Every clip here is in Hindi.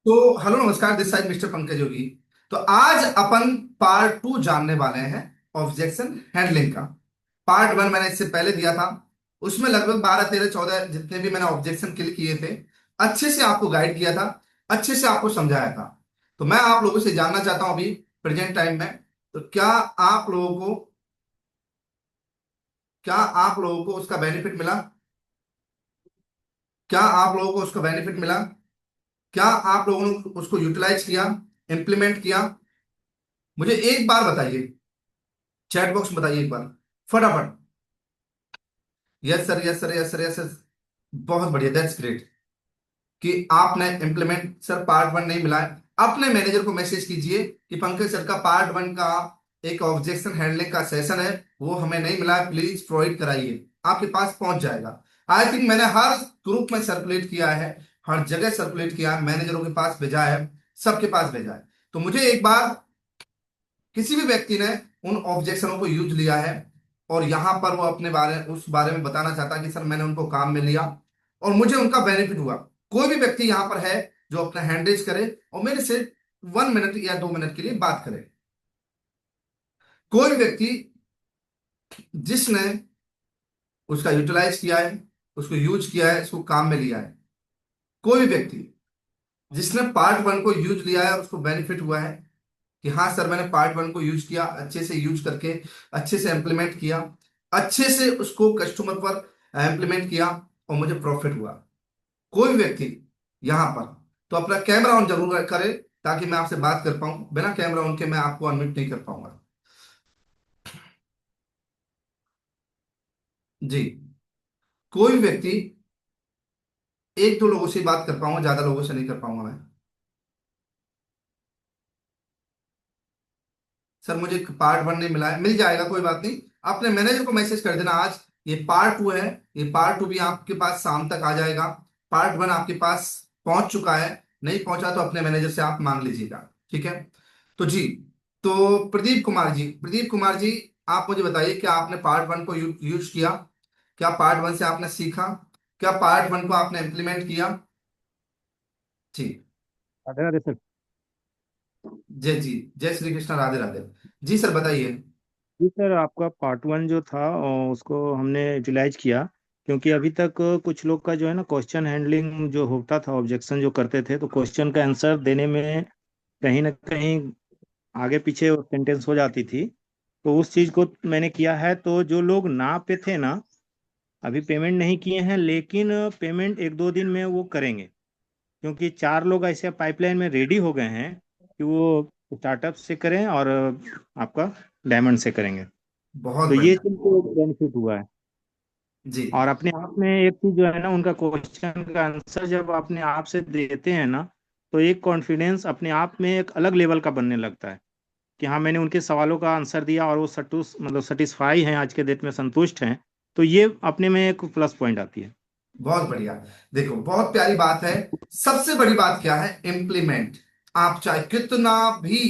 तो हेलो नमस्कार, दिस साइड मिस्टर पंकज योगी। तो आज अपन पार्ट टू जानने वाले हैं ऑब्जेक्शन हैंडलिंग का। पार्ट वन मैंने इससे पहले दिया था। उसमें लगभग 12 13 14 जितने भी मैंने ऑब्जेक्शन क्लियर किए थे, अच्छे से आपको गाइड किया था, अच्छे से आपको समझाया था। तो मैं आप लोगों से जानना चाहता हूं अभी प्रेजेंट टाइम में, तो क्या आप लोगों को उसका बेनिफिट मिला? क्या आप लोगों को उसका बेनिफिट मिला? क्या आप लोगों ने उसको यूटिलाइज किया, इंप्लीमेंट किया? मुझे एक बार बताइए, चैट बॉक्स में बताइए एक बार, फटाफट। Yes sir, yes sir, yes sir, yes sir. बहुत बढ़िया, दैट्स ग्रेट कि आपने इम्प्लीमेंट। सर पार्ट वन नहीं मिला है, अपने मैनेजर को मैसेज कीजिए कि पंकज सर का पार्ट वन का एक ऑब्जेक्शन हैंडलिंग का सेशन है, वो हमें नहीं मिला है, प्लीज प्रोवाइड कराइए। आपके पास पहुंच जाएगा। आई थिंक मैंने हर ग्रुप में सर्कुलेट किया है, हर जगह सर्कुलेट किया है, मैनेजरों के पास भेजा है, सबके पास भेजा है। तो मुझे एक बार किसी भी व्यक्ति ने उन ऑब्जेक्शनों को यूज लिया है और यहां पर वो अपने बारे उस बारे में बताना चाहता है कि सर मैंने उनको काम में लिया और मुझे उनका बेनिफिट हुआ। कोई भी व्यक्ति यहां पर है जो अपना हैंड रेज करे और मेरे से 1 मिनट या 2 मिनट के लिए बात करे। कोई भी व्यक्ति जिसने उसका यूटिलाइज किया है, उसको यूज किया है, उसको काम में लिया है। कोई भी व्यक्ति जिसने पार्ट वन को यूज लिया है और उसको बेनिफिट हुआ है कि हाँ सर मैंने पार्ट वन को यूज किया, अच्छे से यूज करके अच्छे से इंप्लीमेंट किया, अच्छे से उसको कस्टमर पर इंप्लीमेंट किया और मुझे प्रॉफिट हुआ। कोई भी व्यक्ति यहां पर तो अपना कैमरा ऑन जरूर करे ताकि मैं आपसे बात कर पाऊं। बिना कैमरा ऑन के मैं आपको अनम्यूट नहीं कर पाऊंगा। जी। कोई भी व्यक्ति, एक दो लोगों से ही बात कर पाऊंगा, ज्यादा लोगों से नहीं कर पाऊंगा मैं। सर मुझे पार्ट वन नहीं मिला है, मिल जाएगा, कोई बात नहीं। अपने मैनेजर को मैसेज कर देना आज। ये पार्ट टू है, ये पार्ट टू भी आपके पास शाम तक आ जाएगा। पार्ट वन आपके पास पहुंच चुका है, नहीं पहुंचा तो अपने मैनेजर से आप मांग लीजिएगा। ठीक है? तो जी, तो प्रदीप कुमार जी, प्रदीप कुमार जी, आप मुझे बताइए क्या आपने पार्ट वन को यूज किया? क्या पार्ट वन से आपने सीखा? क्या पार्ट वन को आपने इम्प्लीमेंट किया? जी। राधे राधे सर। जय जी, जय श्री कृष्ण, राधे राधे। जी सर बताइए। जी सर, आपका पार्ट वन जो था उसको हमने यूटिलाइज किया। क्योंकि अभी तक कुछ लोग का जो है ना, क्वेश्चन हैंडलिंग जो होता था, ऑब्जेक्शन जो करते थे, तो क्वेश्चन का आंसर देने में कहीं ना कहीं आगे पीछे सेंटेंस हो जाती थी। तो उस चीज़ को मैंने किया है। तो जो लोग ना पे थे ना, अभी पेमेंट नहीं किए हैं, लेकिन पेमेंट एक दो दिन में वो करेंगे। क्योंकि चार लोग ऐसे पाइपलाइन में रेडी हो गए हैं कि वो स्टार्टअप से करें और आपका डायमंड से करेंगे। बहुत तो ये बढ़िया। चीज को बेनिफिट हुआ है। जी। और अपने आप में एक चीज जो है ना, उनका क्वेश्चन का आंसर जब अपने आप से देते हैं ना, तो एक कॉन्फिडेंस अपने आप में एक अलग लेवल का बनने लगता है कि हाँ, मैंने उनके सवालों का आंसर दिया और वो मतलब सेटिस्फाई हैं, आज के डेट में संतुष्ट हैं। तो ये अपने में एक प्लस पॉइंट आती है। बहुत बढ़िया। देखो बहुत प्यारी बात है। सबसे बड़ी बात क्या है? इम्प्लीमेंट। आप चाहे कितना भी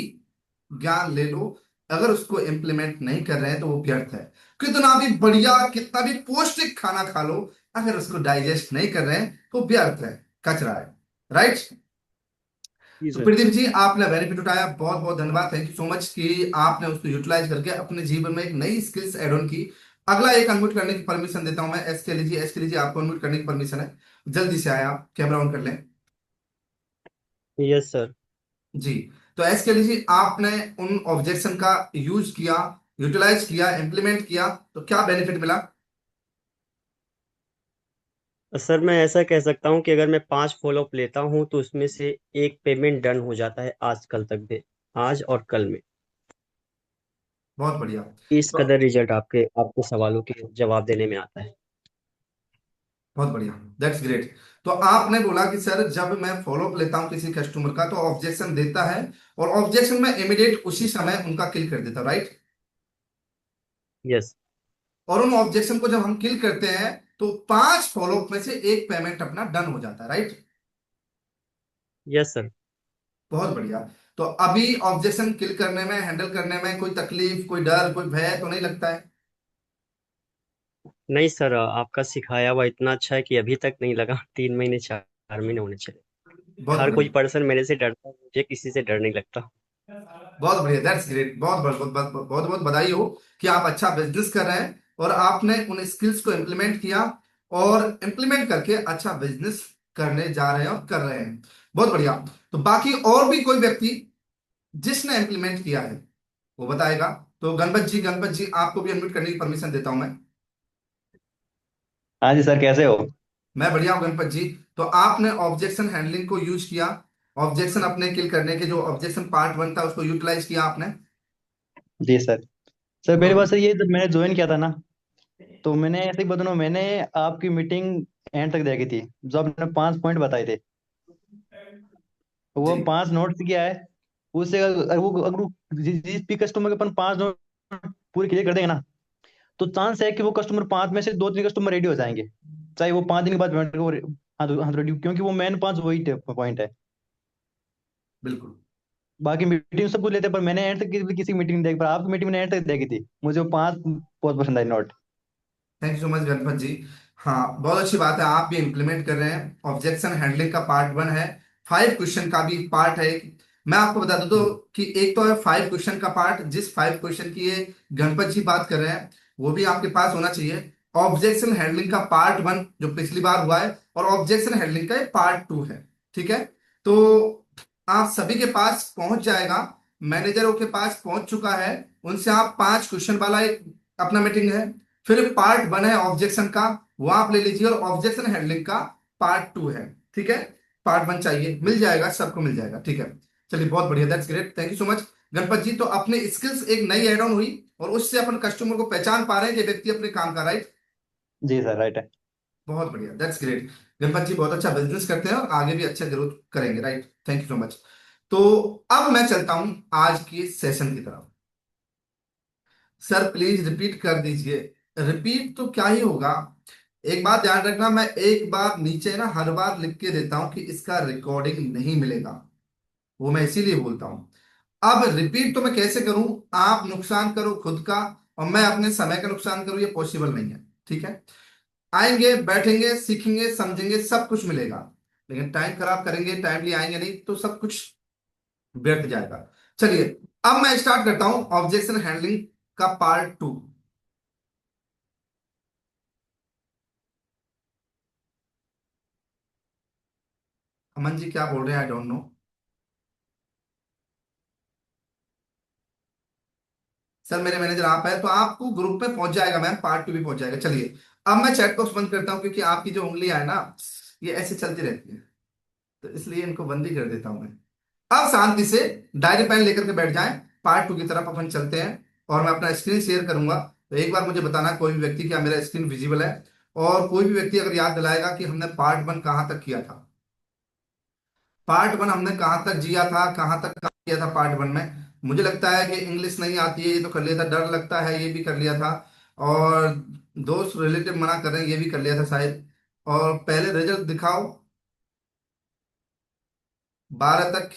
ज्ञान ले लो, अगर उसको इम्प्लीमेंट नहीं कर रहे हैं तो वो व्यर्थ है। कितना भी बढ़िया, कितना भी पौष्टिक खाना खा लो, अगर उसको डाइजेस्ट नहीं कर रहे हैं तो व्यर्थ है, कचरा है। राइट? जी तो सर। प्रदीप जी, आपने बेनिफिट उठाया, बहुत बहुत धन्यवाद, थैंक यू सो मच कि आपने उसको यूटिलाइज करके अपने जीवन में एक नई स्किल्स एड ऑन की। अगला एक अनम्यूट करने की परमिशन देता हूं मैं, एस के लीजिए, एस के लीजिए, आपको अनम्यूट करने की परमिशन है। जल्दी से आया, कैमरा ऑन कर लें। Yes sir. जी। तो एस के लीजिए, आपने उन ऑब्जेक्शन का यूज किया, यूटिलाइज किया, इंप्लीमेंट किया, तो क्या बेनिफिट मिला? सर मैं ऐसा कह सकता हूँ कि अगर मैं 5 फॉलोअप लेता हूँ तो उसमें से एक पेमेंट डन हो जाता है आज कल तक दे, आज और कल में। बहुत बढ़िया। इस तो कदर रिजल्ट आपके आपके सवालों के जवाब देने में आता है। बहुत बढ़िया, दैट्स ग्रेट। तो आपने बोला कि सर जब मैं फॉलोअप लेता हूं किसी कस्टमर का तो ऑब्जेक्शन देता है और ऑब्जेक्शन में इमीडिएट उसी समय उनका किल कर देता, राइट? यस। और उन ऑब्जेक्शन को जब हम किल करते हैं तो 5 फॉलोअप में से एक पेमेंट अपना डन हो जाता है, राइट? Yes sir. बहुत बढ़िया। तो अभी ऑब्जेक्शन किल करने में, हैंडल करने में कोई तकलीफ, कोई डर, कोई भय तो नहीं लगता है? नहीं सर, आपका सिखाया हुआ इतना अच्छा है कि अभी तक नहीं लगा। 3 महीने 4 महीने होने चले। बहुत हर कोई बढ़िया। पर्सन मेरे से डरता है, मुझे किसी से डर नहीं लगता। बहुत बढ़िया, दैट्स ग्रेट। बहुत बहुत बहुत बहुत बहुत बहुत बधाई हो कि आप अच्छा बिजनेस कर रहे हैं और आपने उन स्किल्स को इम्प्लीमेंट किया और इम्प्लीमेंट करके अच्छा बिजनेस करने जा रहे हैं और कर रहे हैं। बहुत बढ़िया। तो बाकी और भी कोई व्यक्ति जिसने इम्प्लीमेंट किया है वो बताएगा। तो गणपत जी, गणपत जी आपको भी अनम्यूट करने की परमिशन देता हूं मैं। हाँ जी सर, कैसे हो? मैं बढ़िया हूं गणपत जी। तो आपने ऑब्जेक्शन हैंडलिंग को यूज किया, ऑब्जेक्शन अपने किल करने के जो ऑब्जेक्शन पार्ट वन था उसको यूटिलाइज किया आपने। जी सर। सर मेरी बहुत बात बढ़िया। सर, ये जब मैंने ज्वाइन किया था ना, तो मैंने ऐसे ही बताऊँ, मैंने आपकी मीटिंग एंड तक देखी थी। जो आपने 5 पॉइंट बताए थे, वो जी 5 नोट्स किया है। उससे अगर जिस भी कस्टमर के अपन 5 नोट पूरे क्लियर कर देंगे ना, तो चांस है कि वो कस्टमर 5 में से 2-3 कस्टमर रेडी हो जाएंगे। चाहे वो 5 दिन के बाद पेमेंट को, हाँ तो रेडी, क्योंकि वो मेन 5 वही पॉइंट है। बिल्कुल। बाकी मीटिंग सब कुछ लेते हैं, पर मैंने एंड तक किसी मीटिंग नहीं देखी, पर आपकी मीटिंग मैंने एंड तक देखी थी। मुझे वो 5 बहुत पसंद आई note. Thank you so much Ganpat ji. हाँ बहुत अच्छी बात है, आप भी इम्प्लीमेंट कर रहे हैं। ऑब्जेक्शन हैंडलिंग का पार्ट वन है, 5 क्वेश्चन का भी पार्ट है। मैं आपको बता दूं तो कि एक तो है 5 क्वेश्चन का पार्ट, जिस 5 क्वेश्चन की ये गणपत जी बात कर रहे हैं वो भी आपके पास होना चाहिए। ऑब्जेक्शन हैंडलिंग का पार्ट वन जो पिछली बार हुआ है, और ऑब्जेक्शन हैंडलिंग का ये पार्ट टू है। ठीक है। तो आप सभी के पास पहुंच जाएगा, मैनेजरों के पास पहुंच चुका है। उनसे आप 5 क्वेश्चन वाला एक अपना मीटिंग है। फिर पार्ट वन है ऑब्जेक्शन का, वो आप ले लीजिए, और ऑब्जेक्शन हैंडलिंग का पार्ट टू है। ठीक है। पार्ट वन चाहिए, मिल जाएगा, सबको मिल जाएगा। ठीक है। चलिए बहुत बढ़िया, that's great, thank you so much Ganpat ji. तो अपने स्किल्स एक नई एड ऑन हुई और उससे अपन कस्टमर को पहचान पा रहे हैं कि व्यक्ति अपने काम का, राइट। जी सर, राइट है। बहुत बढ़िया, दैट्स ग्रेट। गणपत जी बहुत अच्छा बिजनेस करते हैं और आगे भी अच्छा जरूर करेंगे, right. Thank you so much. तो अब मैं चलता हूं आज की सेशन की तरफ। सर प्लीज रिपीट कर दीजिए। रिपीट तो क्या ही होगा, एक बात ध्यान रखना, मैं एक बार नीचे ना हर बार लिख के देता हूं कि इसका रिकॉर्डिंग नहीं मिलेगा, वो मैं इसीलिए बोलता हूं। अब रिपीट तो मैं कैसे करूं, आप नुकसान करो खुद का और मैं अपने समय का नुकसान करूं, ये पॉसिबल नहीं है। ठीक है। आएंगे, बैठेंगे, सीखेंगे, समझेंगे, सब कुछ मिलेगा। लेकिन टाइम खराब करेंगे, टाइमली आएंगे नहीं, तो सब कुछ व्यर्थ जाएगा। चलिए अब मैं स्टार्ट करता हूं ऑब्जेक्शन हैंडलिंग का पार्ट टू। अमन जी क्या बोल रहे हैं, आई डोंट नो। सर मेरे मैनेजर आप है तो आपको ग्रुप में पहुंच जाएगा मैम, पार्ट टू भी पहुंच जाएगा। चलिए अब मैं चैट बॉक्स बंद करता हूं क्योंकि आपकी जो उंगलियां है ना ये ऐसे चलती रहती है, तो इसलिए इनको बंद ही कर देता हूं मैं। अब शांति से डायरी पेन लेकर के बैठ जाएं, पार्ट टू की तरफ अपन चलते हैं। और मैं अपना स्क्रीन शेयर करूंगा, तो एक बार मुझे बताना कोई भी व्यक्ति क्या मेरा स्क्रीन विजिबल है, और कोई भी व्यक्ति अगर याद दिलाएगा कि हमने पार्ट वन कहां तक किया था। पार्ट वन हमने कहां तक जिया था, कहां तक काम किया था पार्ट वन में। मुझे लगता है कि इंग्लिश नहीं आती है ये तो कर लिया था, डर लगता है ये भी कर लिया था, और दोस्त रिलेटिव मना कर रहे हैं ये भी कर लिया था शायद। और पहले रिजल्ट दिखाओ 12 तक,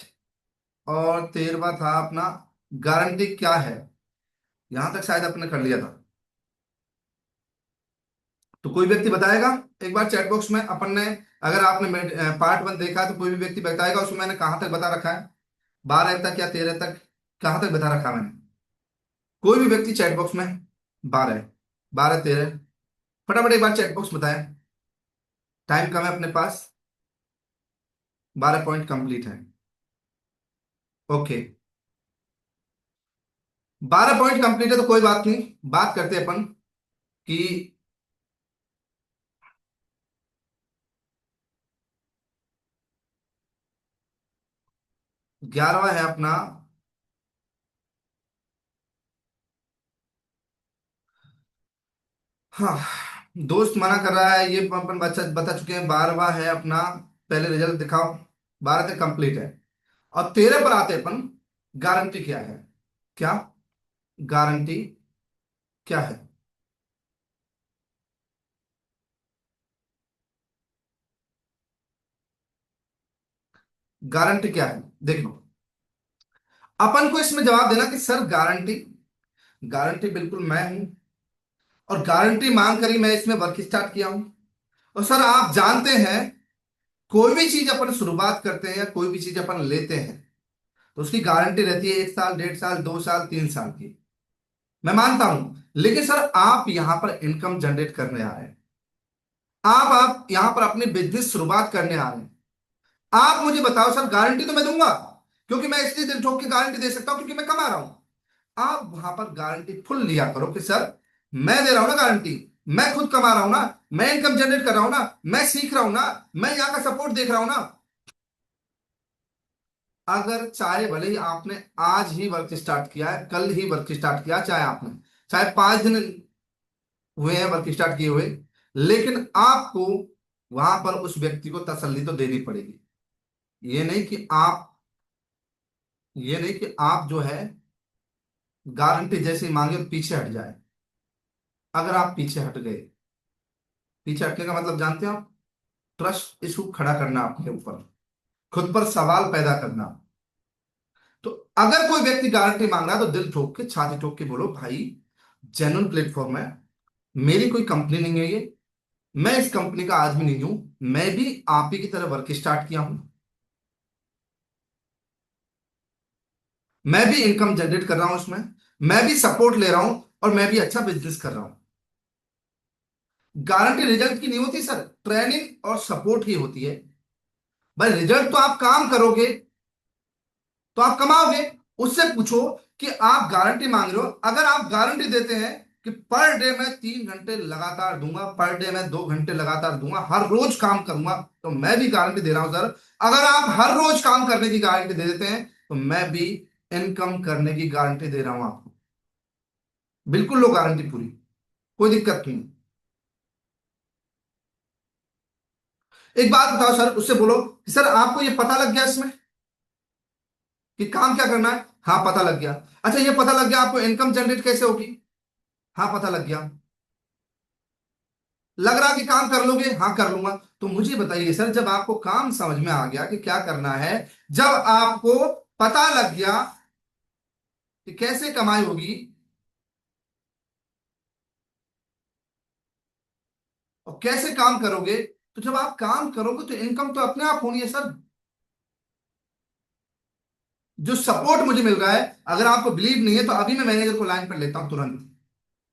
और 13वां था अपना गारंटी क्या है, यहां तक शायद अपने कर लिया था। तो कोई व्यक्ति बताएगा एक बार चैट बॉक्स में, अपन ने अगर आपने पार्ट वन देखा है तो कोई भी व्यक्ति बताएगा उसमें मैंने कहां तक बता रखा है, 12 तक या 13 तक, कहां तक बता रखा है मैंने। कोई भी व्यक्ति चैट बॉक्स में 12, 12, 13, फटाफट एक बार चैट बॉक्स बताएं। टाइम कम है अपने पास, 12 पॉइंट कंप्लीट है। ओके, 12 पॉइंट कंप्लीट है तो कोई बात नहीं, बात करते हैं अपन कि 11वां है अपना। हाँ, दोस्त मना कर रहा है ये अपन बता बता चुके हैं। 12वां है अपना, पहले रिजल्ट दिखाओ, 12 तक कंप्लीट है। और 13 पर आते हैं अपन, गारंटी क्या है, क्या गारंटी क्या है। गारंटी क्या है देखो, अपन को इसमें जवाब देना कि सर गारंटी, गारंटी बिल्कुल मैं हूं, और गारंटी मांग कर ही मैं इसमें वर्क स्टार्ट किया हूं। और सर आप जानते हैं कोई भी चीज अपन शुरुआत करते हैं या कोई भी चीज अपन लेते हैं तो उसकी गारंटी रहती है 1 साल, 1.5 साल, 2 साल, 3 साल की। मैं मानता हूं, लेकिन सर आप यहां पर इनकम जनरेट करने आ रहे हैं, आप यहां पर अपनी बिजनेस शुरुआत करने आ रहे हैं। आप मुझे बताओ सर, गारंटी तो मैं दूंगा, क्योंकि मैं इसलिए दिल ठोक के गारंटी दे सकता हूं क्योंकि मैं कमा रहा हूं। आप वहां पर गारंटी फुल लिया करो कि सर मैं दे रहा हूं ना गारंटी, मैं खुद कमा रहा हूं ना, मैं इनकम जनरेट कर रहा हूं ना, मैं सीख रहा हूं ना, मैं यहाँ का सपोर्ट देख रहा हूं ना। अगर चाहे भले ही आपने आज ही वर्क स्टार्ट किया है, कल ही वर्क स्टार्ट किया, चाहे आपने चाहे 5 दिन हुए हैं वर्क स्टार्ट किए हुए, लेकिन आपको वहां पर उस व्यक्ति को तसल्ली तो देनी पड़ेगी। ये नहीं कि आप ये नहीं कि आप जो है गारंटी जैसे ही मांगे और पीछे हट जाए। अगर आप पीछे हट गए, पीछे हटने का मतलब जानते हो आप? ट्रस्ट इशू खड़ा करना अपने ऊपर, खुद पर सवाल पैदा करना। तो अगर कोई व्यक्ति गारंटी मांग रहा है तो दिल ठोक के, छाती ठोक के बोलो भाई, जेन्युइन प्लेटफॉर्म है, मेरी कोई कंपनी नहीं है ये, मैं इस कंपनी का आदमी नहीं हूं, मैं भी आप ही की तरह वर्क स्टार्ट किया हूं, मैं भी इनकम जनरेट कर रहा हूं उसमें, मैं भी सपोर्ट ले रहा हूं और मैं भी अच्छा बिजनेस कर रहा हूं। गारंटी रिजल्ट की नहीं होती सर, ट्रेनिंग और सपोर्ट ही होती है। भाई रिजल्ट तो आप काम करोगे तो आप कमाओगे। उससे पूछो कि आप गारंटी मांग रहे हो, अगर आप गारंटी देते हैं कि पर डे मैं 3 घंटे लगातार दूंगा, पर डे मैं 2 घंटे लगातार दूंगा, हर रोज काम करूंगा, तो मैं भी गारंटी दे रहा हूं सर, अगर आप हर रोज काम करने की गारंटी दे देते हैं तो मैं भी इनकम करने की गारंटी दे रहा हूं आपको। बिल्कुल लो गारंटी पूरी, कोई दिक्कत नहीं। एक बात बताओ सर, उससे बोलो कि सर आपको ये पता लग गया इसमें कि काम क्या करना है? हाँ पता लग गया। अच्छा ये पता लग गया आपको इनकम जनरेट कैसे होगी? हाँ पता लग गया। लग रहा कि काम कर लोगे? हाँ कर लूंगा। तो मुझे बताइए सर, जब आपको काम समझ में आ गया कि क्या करना है, जब आपको पता लग गया कि कैसे कमाई होगी और कैसे काम करोगे, तो जब आप काम करोगे तो इनकम तो अपने आप होनी है सर। जो सपोर्ट मुझे मिल रहा है, अगर आपको बिलीव नहीं है तो अभी मैं मैनेजर को लाइन पर लेता हूं तुरंत,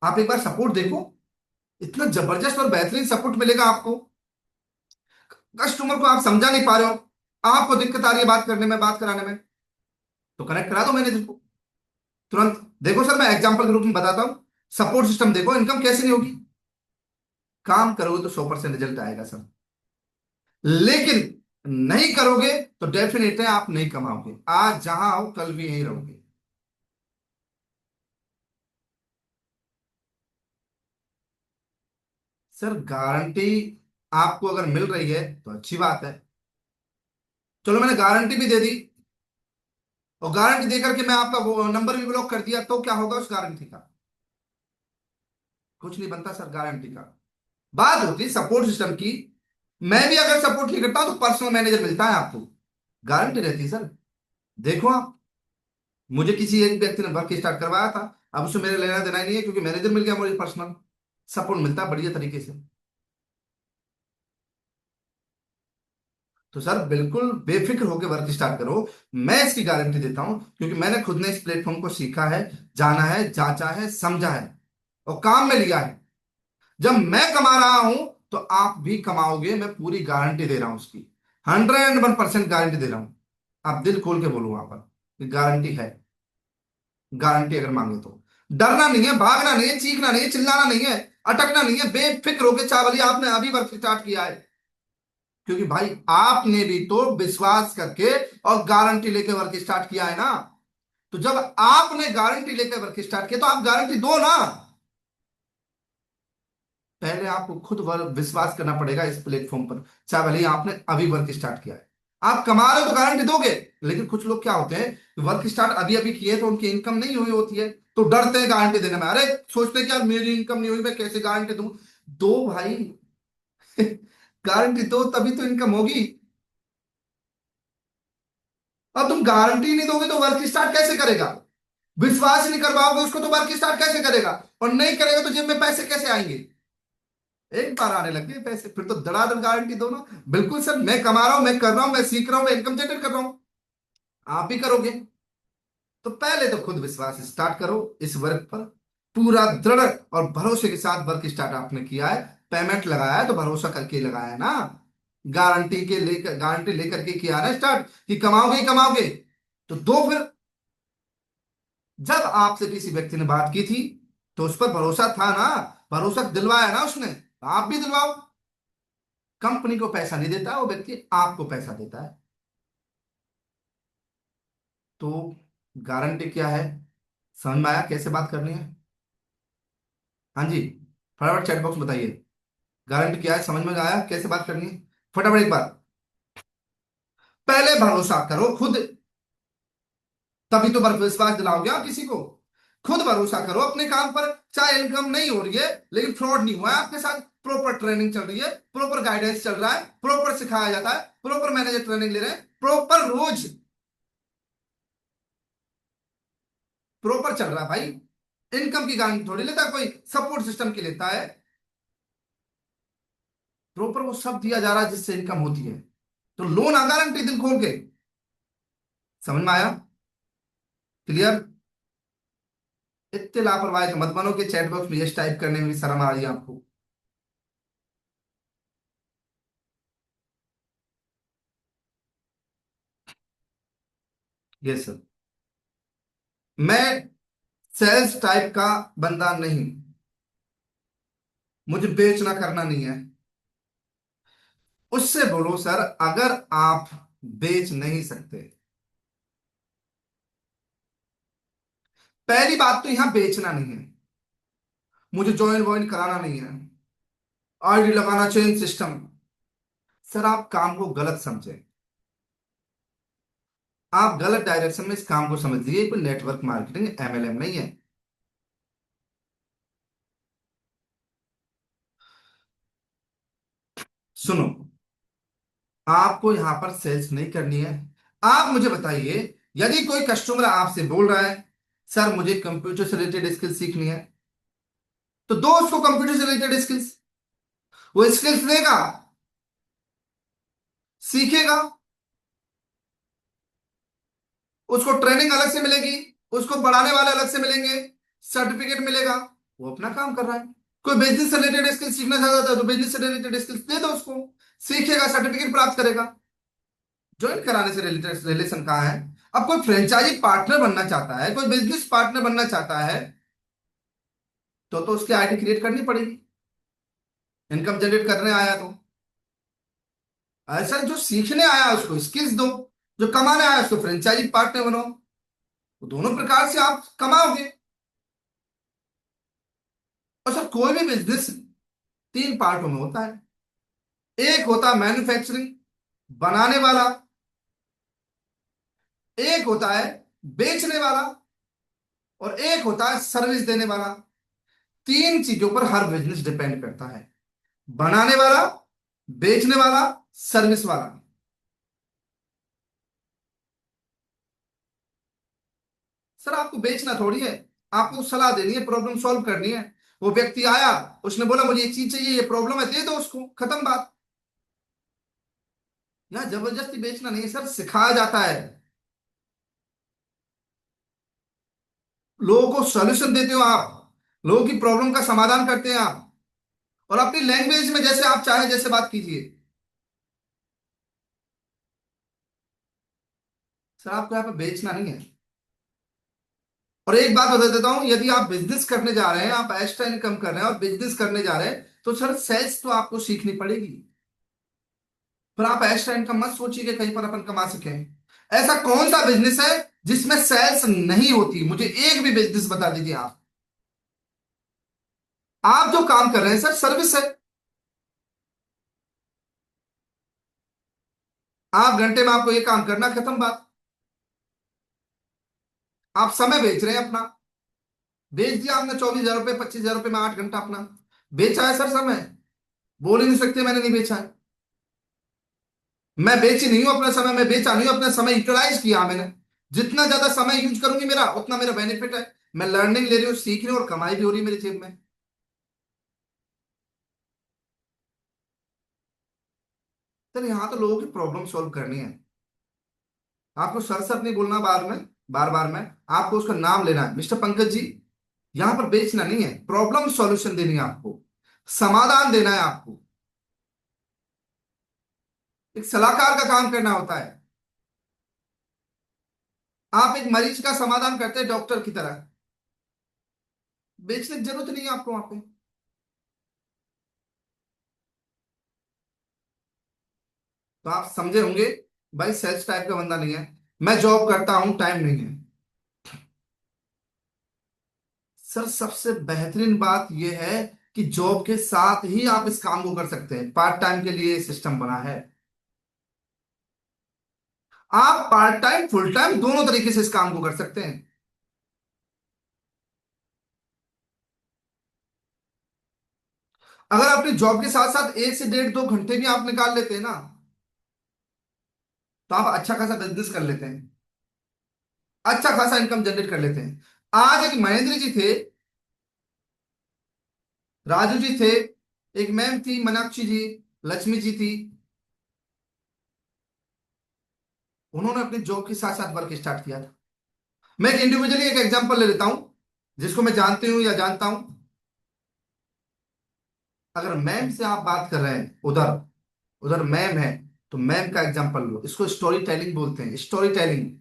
आप एक बार सपोर्ट देखो, इतना जबरदस्त और बेहतरीन सपोर्ट मिलेगा आपको। कस्टमर को आप समझा नहीं पा रहे हो, आपको दिक्कत आ रही है बात करने में, बात कराने में, तो कनेक्ट करा दो मैनेजर को तुरंत। देखो सर मैं एग्जांपल के रूप में बताता हूं, सपोर्ट सिस्टम देखो, इनकम कैसे नहीं होगी? काम करोगे तो 100% रिजल्ट आएगा सर, लेकिन नहीं करोगे तो डेफिनेट है आप नहीं कमाओगे, आज जहां हो कल भी यहीं रहोगे। सर गारंटी आपको अगर मिल रही है तो अच्छी बात है, चलो मैंने गारंटी भी दे दी, और गारंटी देकर के मैं आपका वो नंबर भी ब्लॉक कर दिया, तो क्या होगा उस गारंटी का? कुछ नहीं बनता सर गारंटी का। बात होती है सपोर्ट सिस्टम की। मैं भी अगर सपोर्ट नहीं करता हूं तो पर्सनल मैनेजर मिलता है आपको, गारंटी रहती है सर। देखो आप, मुझे किसी एक व्यक्ति ने वर्क स्टार्ट करवाया था, अब उससे मेरे लेना देना ही नहीं है, क्योंकि मैनेजर मिल गया, मुझे पर्सनल सपोर्ट मिलता है बढ़िया तरीके से। तो सर बिल्कुल बेफिक्र होकर वर्क स्टार्ट करो, मैं इसकी गारंटी देता हूं, क्योंकि मैंने खुद ने इस प्लेटफॉर्म को सीखा है, जाना है, जांचा है, समझा है और काम में लिया है। जब मैं कमा रहा हूं तो आप भी कमाओगे, मैं पूरी गारंटी दे रहा हूं उसकी, 101% गारंटी दे रहा हूं। आप दिल खोल के बोलो वहां पर कि गारंटी है। गारंटी अगर मांगे तो डरना नहीं है, भागना नहीं है, चीखना नहीं है, चिल्लाना नहीं है, अटकना नहीं है, बेफिक्र होकर चावलिए आपने अभी वर्क स्टार्ट किया है, क्योंकि भाई आपने भी तो विश्वास करके और गारंटी लेके वर्क स्टार्ट किया है ना। तो जब आपने गारंटी लेकर वर्क स्टार्ट किया तो आप गारंटी दो ना। पहले आपको खुद विश्वास करना पड़ेगा इस प्लेटफॉर्म पर, चाहे भले ही आपने अभी वर्क स्टार्ट किया है। आप कमा रहे हो तो गारंटी दोगे, लेकिन कुछ लोग क्या होते हैं, वर्क स्टार्ट अभी अभी किए तो उनकी इनकम नहीं हुई होती है, तो डरते हैं गारंटी देने में, अरे सोचते हैं कि यार मेरी इनकम नहीं हुई, मैं कैसे गारंटी दूं? दो भाई गारंटी दो, तभी तो इनकम होगी। अब तुम गारंटी नहीं दोगे तो वर्क स्टार्ट कैसे करेगा? विश्वास नहीं करवाओगे उसको तो वर्क स्टार्ट कैसे करेगा? और नहीं करेगा तो जेब में पैसे कैसे आएंगे? एक बार आने लग गए पैसे, फिर तो धड़ाधड़ गारंटी दो ना। बिल्कुल सर, मैं कमा रहा हूं, मैं कर रहा हूं, मैं सीख रहा हूं, मैं इनकम जनरेट कर रहा हूं, आप भी करोगे। तो पहले तो खुद विश्वास स्टार्ट करो इस वर्क पर, पूरा दृढ़ और भरोसे के साथ वर्क स्टार्ट आपने किया है, पेमेंट लगाया है तो भरोसा करके लगाया है ना, गारंटी लेकर के किया है ना स्टार्ट, कि कमाओगे ही कमाओगे। तो दो फिर। जब आपसे किसी व्यक्ति ने बात की थी तो उस पर भरोसा था ना, भरोसा दिलवाया ना उसने, आप भी दिलवाओ। कंपनी को पैसा नहीं देता वो व्यक्ति, आपको पैसा देता है। तो गारंटी क्या है, समझ में आया कैसे बात करनी है? हाँ जी, फटाफट चैट बॉक्स में बताइए, गारंटी क्या है, समझ में आया कैसे बात करनी है? फटाफट एक बार, पहले भरोसा करो खुद, तभी तो विश्वास दिलाओगे आप किसी को। खुद भरोसा करो अपने काम पर, चाहे इनकम नहीं हो रही है लेकिन फ्रॉड नहीं हुआ है आपके साथ, प्रॉपर ट्रेनिंग चल रही है, प्रॉपर गाइडेंस चल रहा है, प्रॉपर सिखाया जाता है, प्रॉपर मैनेजर ट्रेनिंग ले रहे हैं, प्रॉपर रोज प्रॉपर चल रहा है भाई। इनकम की गारंटी थोड़ी लेता है कोई, सपोर्ट सिस्टम की लेता है। प्रॉपर वो सब दिया जा रहा है जिससे इनकम होती है। तो लोन आ गारंटी, दिल खोल के। समझ में आया? क्लियर? इतने लापरवाही तो मत बनो कि चैट बॉक्स में यस टाइप करने में भी शर्म आ रही है आपको। यस सर, मैं सेल्स टाइप का बंदा नहीं, मुझे बेचना करना नहीं है। उससे बोलो सर, अगर आप बेच नहीं सकते, पहली बात तो यहां बेचना नहीं है, मुझे ज्वाइन वॉइन कराना नहीं है, आईडी लगाना, चेन सिस्टम। सर आप काम को गलत समझे, आप गलत डायरेक्शन में इस काम को समझ लिए, कोई नेटवर्क मार्केटिंग एमएलएम नहीं है। सुनो, आपको यहां पर सेल्स नहीं करनी है। आप मुझे बताइए, यदि कोई कस्टमर आपसे बोल रहा है सर मुझे कंप्यूटर से रिलेटेड स्किल सीखनी है, तो दो उसको कंप्यूटर से रिलेटेड स्किल्स, वो स्किल्स लेगा, सीखेगा, उसको ट्रेनिंग अलग से मिलेगी, उसको पढ़ाने वाले अलग से मिलेंगे, सर्टिफिकेट मिलेगा, वो अपना काम कर रहा है। कोई बिजनेस से रिलेटेड स्किल सीखना चाहता है तो बिजनेस से रिलेटेड स्किल्स दे दो उसको, सीखेगा, सर्टिफिकेट प्राप्त करेगा। ज्वाइन कराने से रिलेटेड रिलेशन कहाँ है? अब कोई फ्रेंचाइजी पार्टनर बनना चाहता है, कोई बिजनेस पार्टनर बनना चाहता है, तो उसकी आईडी क्रिएट करनी पड़ेगी, इनकम जनरेट करने आया तो। ऐसा जो सीखने आया उसको स्किल्स दो, जो कमाने आया उसको फ्रेंचाइजी पार्टनर बनो, तो दोनों प्रकार से आप कमाओगे। और सर कोई भी बिजनेस तीन पार्टों में होता है, एक होता है मैन्युफैक्चरिंग, बनाने वाला, एक होता है बेचने वाला, और एक होता है सर्विस देने वाला। तीन चीजों पर हर बिजनेस डिपेंड करता है, बनाने वाला, बेचने वाला, सर्विस वाला। सर आपको बेचना थोड़ी है, आपको सलाह देनी है, प्रॉब्लम सॉल्व करनी है। वो व्यक्ति आया, उसने बोला मुझे ये चीज चाहिए, ये प्रॉब्लम है, दे दो उसको, खत्म बात। यहाँ जबरदस्ती बेचना नहीं है सर, सिखाया जाता है, लोगों को सॉल्यूशन देते हो आप, लोगों की प्रॉब्लम का समाधान करते हैं आप, और अपनी लैंग्वेज में जैसे आप चाहे जैसे बात कीजिए। सर आपको यहाँ पे बेचना नहीं है। और एक बात बता देता हूं, यदि आप बिजनेस करने जा रहे हैं, आप एक्स्ट्रा इनकम कर रहे हैं और बिजनेस करने जा रहे हैं, तो सर सेल्स तो आपको सीखनी पड़ेगी। पर आप एक्स्ट्रा इनकम मत सोचिए कि कहीं पर अपन कमा सके। ऐसा कौन सा बिजनेस है जिसमें सेल्स नहीं होती? मुझे एक भी बिजनेस बता दीजिए आप जो काम कर रहे हैं सर सर्विस है, आप घंटे में आपको ये काम करना, खत्म बात। आप समय बेच रहे हैं अपना, बेच दिया आपने 24,000 रुपये, 25,000 रुपये में 8 घंटा अपना बेचा है सर समय। बोल ही नहीं सकते मैंने नहीं बेचा है, मैं बेची नहीं हूं अपना समय, मैं बेचा नहीं हूं अपना समय, यूटिलाइज किया मैंने। जितना ज्यादा समय यूज करूंगी मेरा उतना मेरा बेनिफिट है, मैं लर्निंग ले रही हूँ, सीख रही हूँ, और कमाई भी हो रही है मेरी जेब में। सर यहाँ तो लोगों की प्रॉब्लम सॉल्व करनी है। आपको सर सर नहीं बोलना बार में, बार बार में। आपको उसका नाम लेना है, मिस्टर पंकज जी। यहाँ पर बेचना नहीं है, प्रॉब्लम सॉल्यूशन देनी है आपको, समाधान देना है आपको। एक सलाहकार का काम करना होता है। आप एक मरीज का समाधान करते हैं डॉक्टर की तरह। बेचने की जरूरत नहीं है आपको वहां पे। तो आप समझे होंगे, भाई सेल्स टाइप का बंदा नहीं है। मैं जॉब करता हूं, टाइम नहीं है। सर सबसे बेहतरीन बात यह है कि जॉब के साथ ही आप इस काम को कर सकते हैं। पार्ट टाइम के लिए सिस्टम बना है। आप पार्ट टाइम फुल टाइम दोनों तरीके से इस काम को कर सकते हैं। अगर अपनी जॉब के साथ साथ 1 से 1.5 2 घंटे भी आप निकाल लेते हैं ना, तो आप अच्छा खासा बिजनेस कर लेते हैं, अच्छा खासा इनकम जनरेट कर लेते हैं। आज एक महेंद्र जी थे, राजू जी थे, एक मैम थी मीनाक्षी जी, लक्ष्मी जी थी। उन्होंने अपनी जॉब के साथ साथ वर्क स्टार्ट किया था। मैं एक इंडिविजुअली एक एग्जांपल ले लेता हूं, जिसको मैं जानती हूं या जानता हूं। अगर मैम से आप बात कर रहे हैं, उधर उधर मैम है, तो मैम का एग्जांपल लो। इसको स्टोरी टेलिंग बोलते हैं, स्टोरी टेलिंग।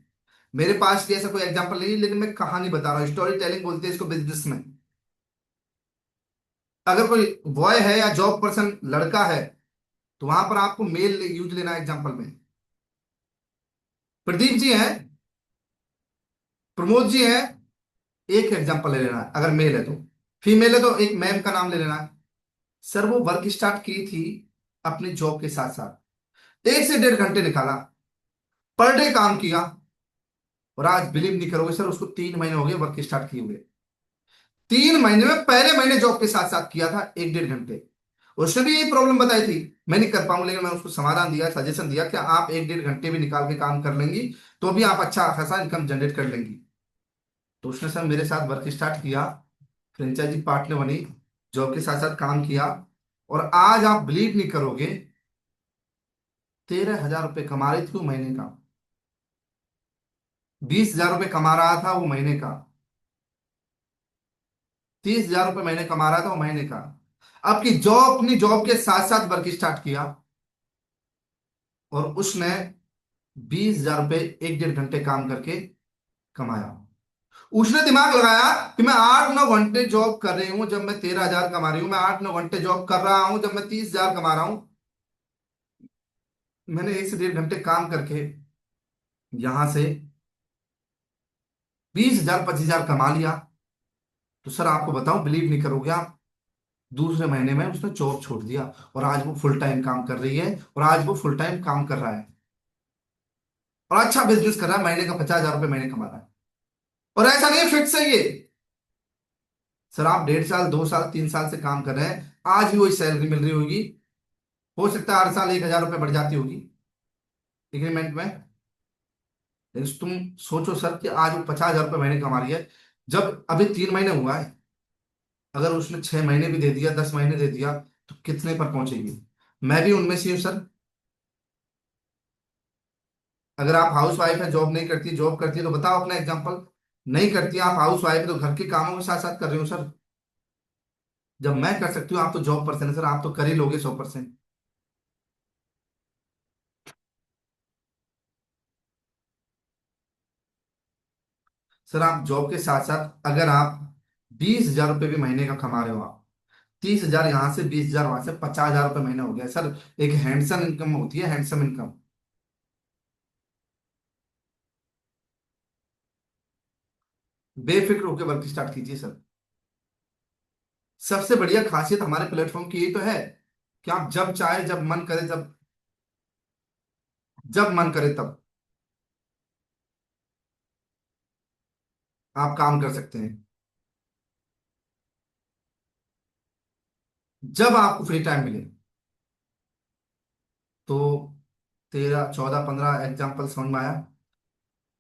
मेरे पास भी ऐसा कोई एग्जांपल नहीं है, लेकिन मैं कहानी बता रहा हूँ। स्टोरी टेलिंग बोलते हैं इसको बिजनेस में। अगर कोई बॉय है या जॉब पर्सन लड़का है, तो वहां पर आपको मेल यूज लेना एग्जांपल में। प्रदीप जी हैं, प्रमोद जी हैं, एक एग्जांपल ले लेना है अगर मेल है तो। फीमेल है तो एक मैम का नाम ले लेना है। सर वो वर्क स्टार्ट की थी अपनी जॉब के साथ साथ, 1 से 1.5 घंटे निकाला, पर डे काम किया। और आज बिलीव नहीं करोगे सर, उसको 3 महीने हो गए वर्क स्टार्ट किए हुए। 3 महीने में पहले महीने जॉब के साथ साथ किया था 1 1.5 घंटे। उसने भी यही प्रॉब्लम बताई थी, मैं नहीं कर पाऊंगा, लेकिन मैं उसको समाधान दिया, सजेशन दिया कि आप 1 1.5 घंटे भी निकाल के काम कर लेंगी, तो भी आप अच्छा खासा इनकम जनरेट कर लेंगी। तो उसने सर मेरे साथ वर्क स्टार्ट किया, फ्रेंचाइजी पार्टनर बनी, जॉब के साथ साथ काम किया। और आज आप बिलीव नहीं करोगे, 13,000 रुपये कमा रही थी वो महीने का। 20,000 रुपये कमा रहा था वो महीने का। 30,000 रुपये महीने कमा रहा था वो महीने का। आपकी जॉब, अपनी जॉब के साथ साथ वर्क स्टार्ट किया, और उसने 20,000 रुपये 1 1.5 घंटे काम करके कमाया। उसने दिमाग लगाया कि मैं 8 9 घंटे जॉब कर रही हूं जब मैं 13,000 कमा रही हूं, मैं 8 9 घंटे जॉब कर रहा हूं जब मैं 30,000 कमा रहा हूं। मैंने 1 से 1.5 घंटे काम करके यहां से 20,000 25,000 कमा लिया। तो सर आपको बताऊं, बिलीव नहीं करोगे आप, दूसरे महीने में उसने जॉब छोड़ दिया, और आज वो फुल टाइम काम कर रही है, और आज वो फुल टाइम काम कर रहा है, और अच्छा बिजनेस कर रहा है, महीने का 50,000 रुपये महीने कमा रहा है। और ऐसा नहीं है फिक्स है ये। सर आप 1.5 साल 2 साल 3 साल से काम कर रहे हैं, आज भी वही सैलरी मिल रही होगी। हो सकता है हर साल 1,000 रुपये बढ़ जाती होगी इंक्रीमेंट में। लेकिन तुम सोचो सर कि आज वो 50,000 रुपये महीने कमा रही है, जब अभी 3 महीने हुआ है। अगर उसने 6 महीने भी दे दिया, 10 महीने दे दिया, तो कितने पर पहुंचेगी। मैं भी उनमें से हूँ सर। अगर आप हाउस वाइफ है, जॉब नहीं करती, जॉब करती है तो बताओ अपना एग्जांपल। नहीं करती, आप हाउस वाइफ है तो घर के कामों के साथ साथ कर रहे हो सर। जब मैं कर सकती हूँ, आप तो जॉब पर्सन है सर, आप तो कर ही लोगे 100%। सर आप जॉब के साथ साथ अगर आप 20,000 रुपये भी महीने का कमा रहे हो, आप 30,000 यहां से, 20,000 वहां से, 50,000 रुपये महीना हो गया सर। एक हैंडसम इनकम होती है, हैंडसम इनकम। बेफिक्र होकर वर्क स्टार्ट कीजिए सर। सबसे बढ़िया खासियत हमारे प्लेटफॉर्म की यही तो है कि आप जब चाहे, जब मन करे, जब जब मन करे तब आप काम कर सकते हैं, जब आपको फ्री टाइम मिले। तो 13 14 15 एग्जाम्पल समझ में आया?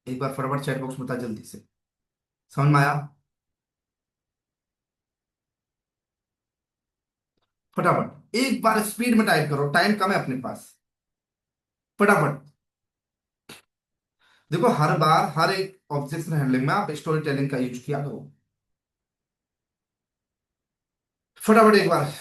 एक बार फटाफट चैट बॉक्स में बता जल्दी से, समझ में आया? फटाफट एक बार स्पीड में टाइप करो, टाइम कम है अपने पास। फटाफट। देखो हर बार हर एक ऑब्जेक्शन हैंडलिंग में आप स्टोरी टेलिंग का यूज किया करो। फटाफट एक बार।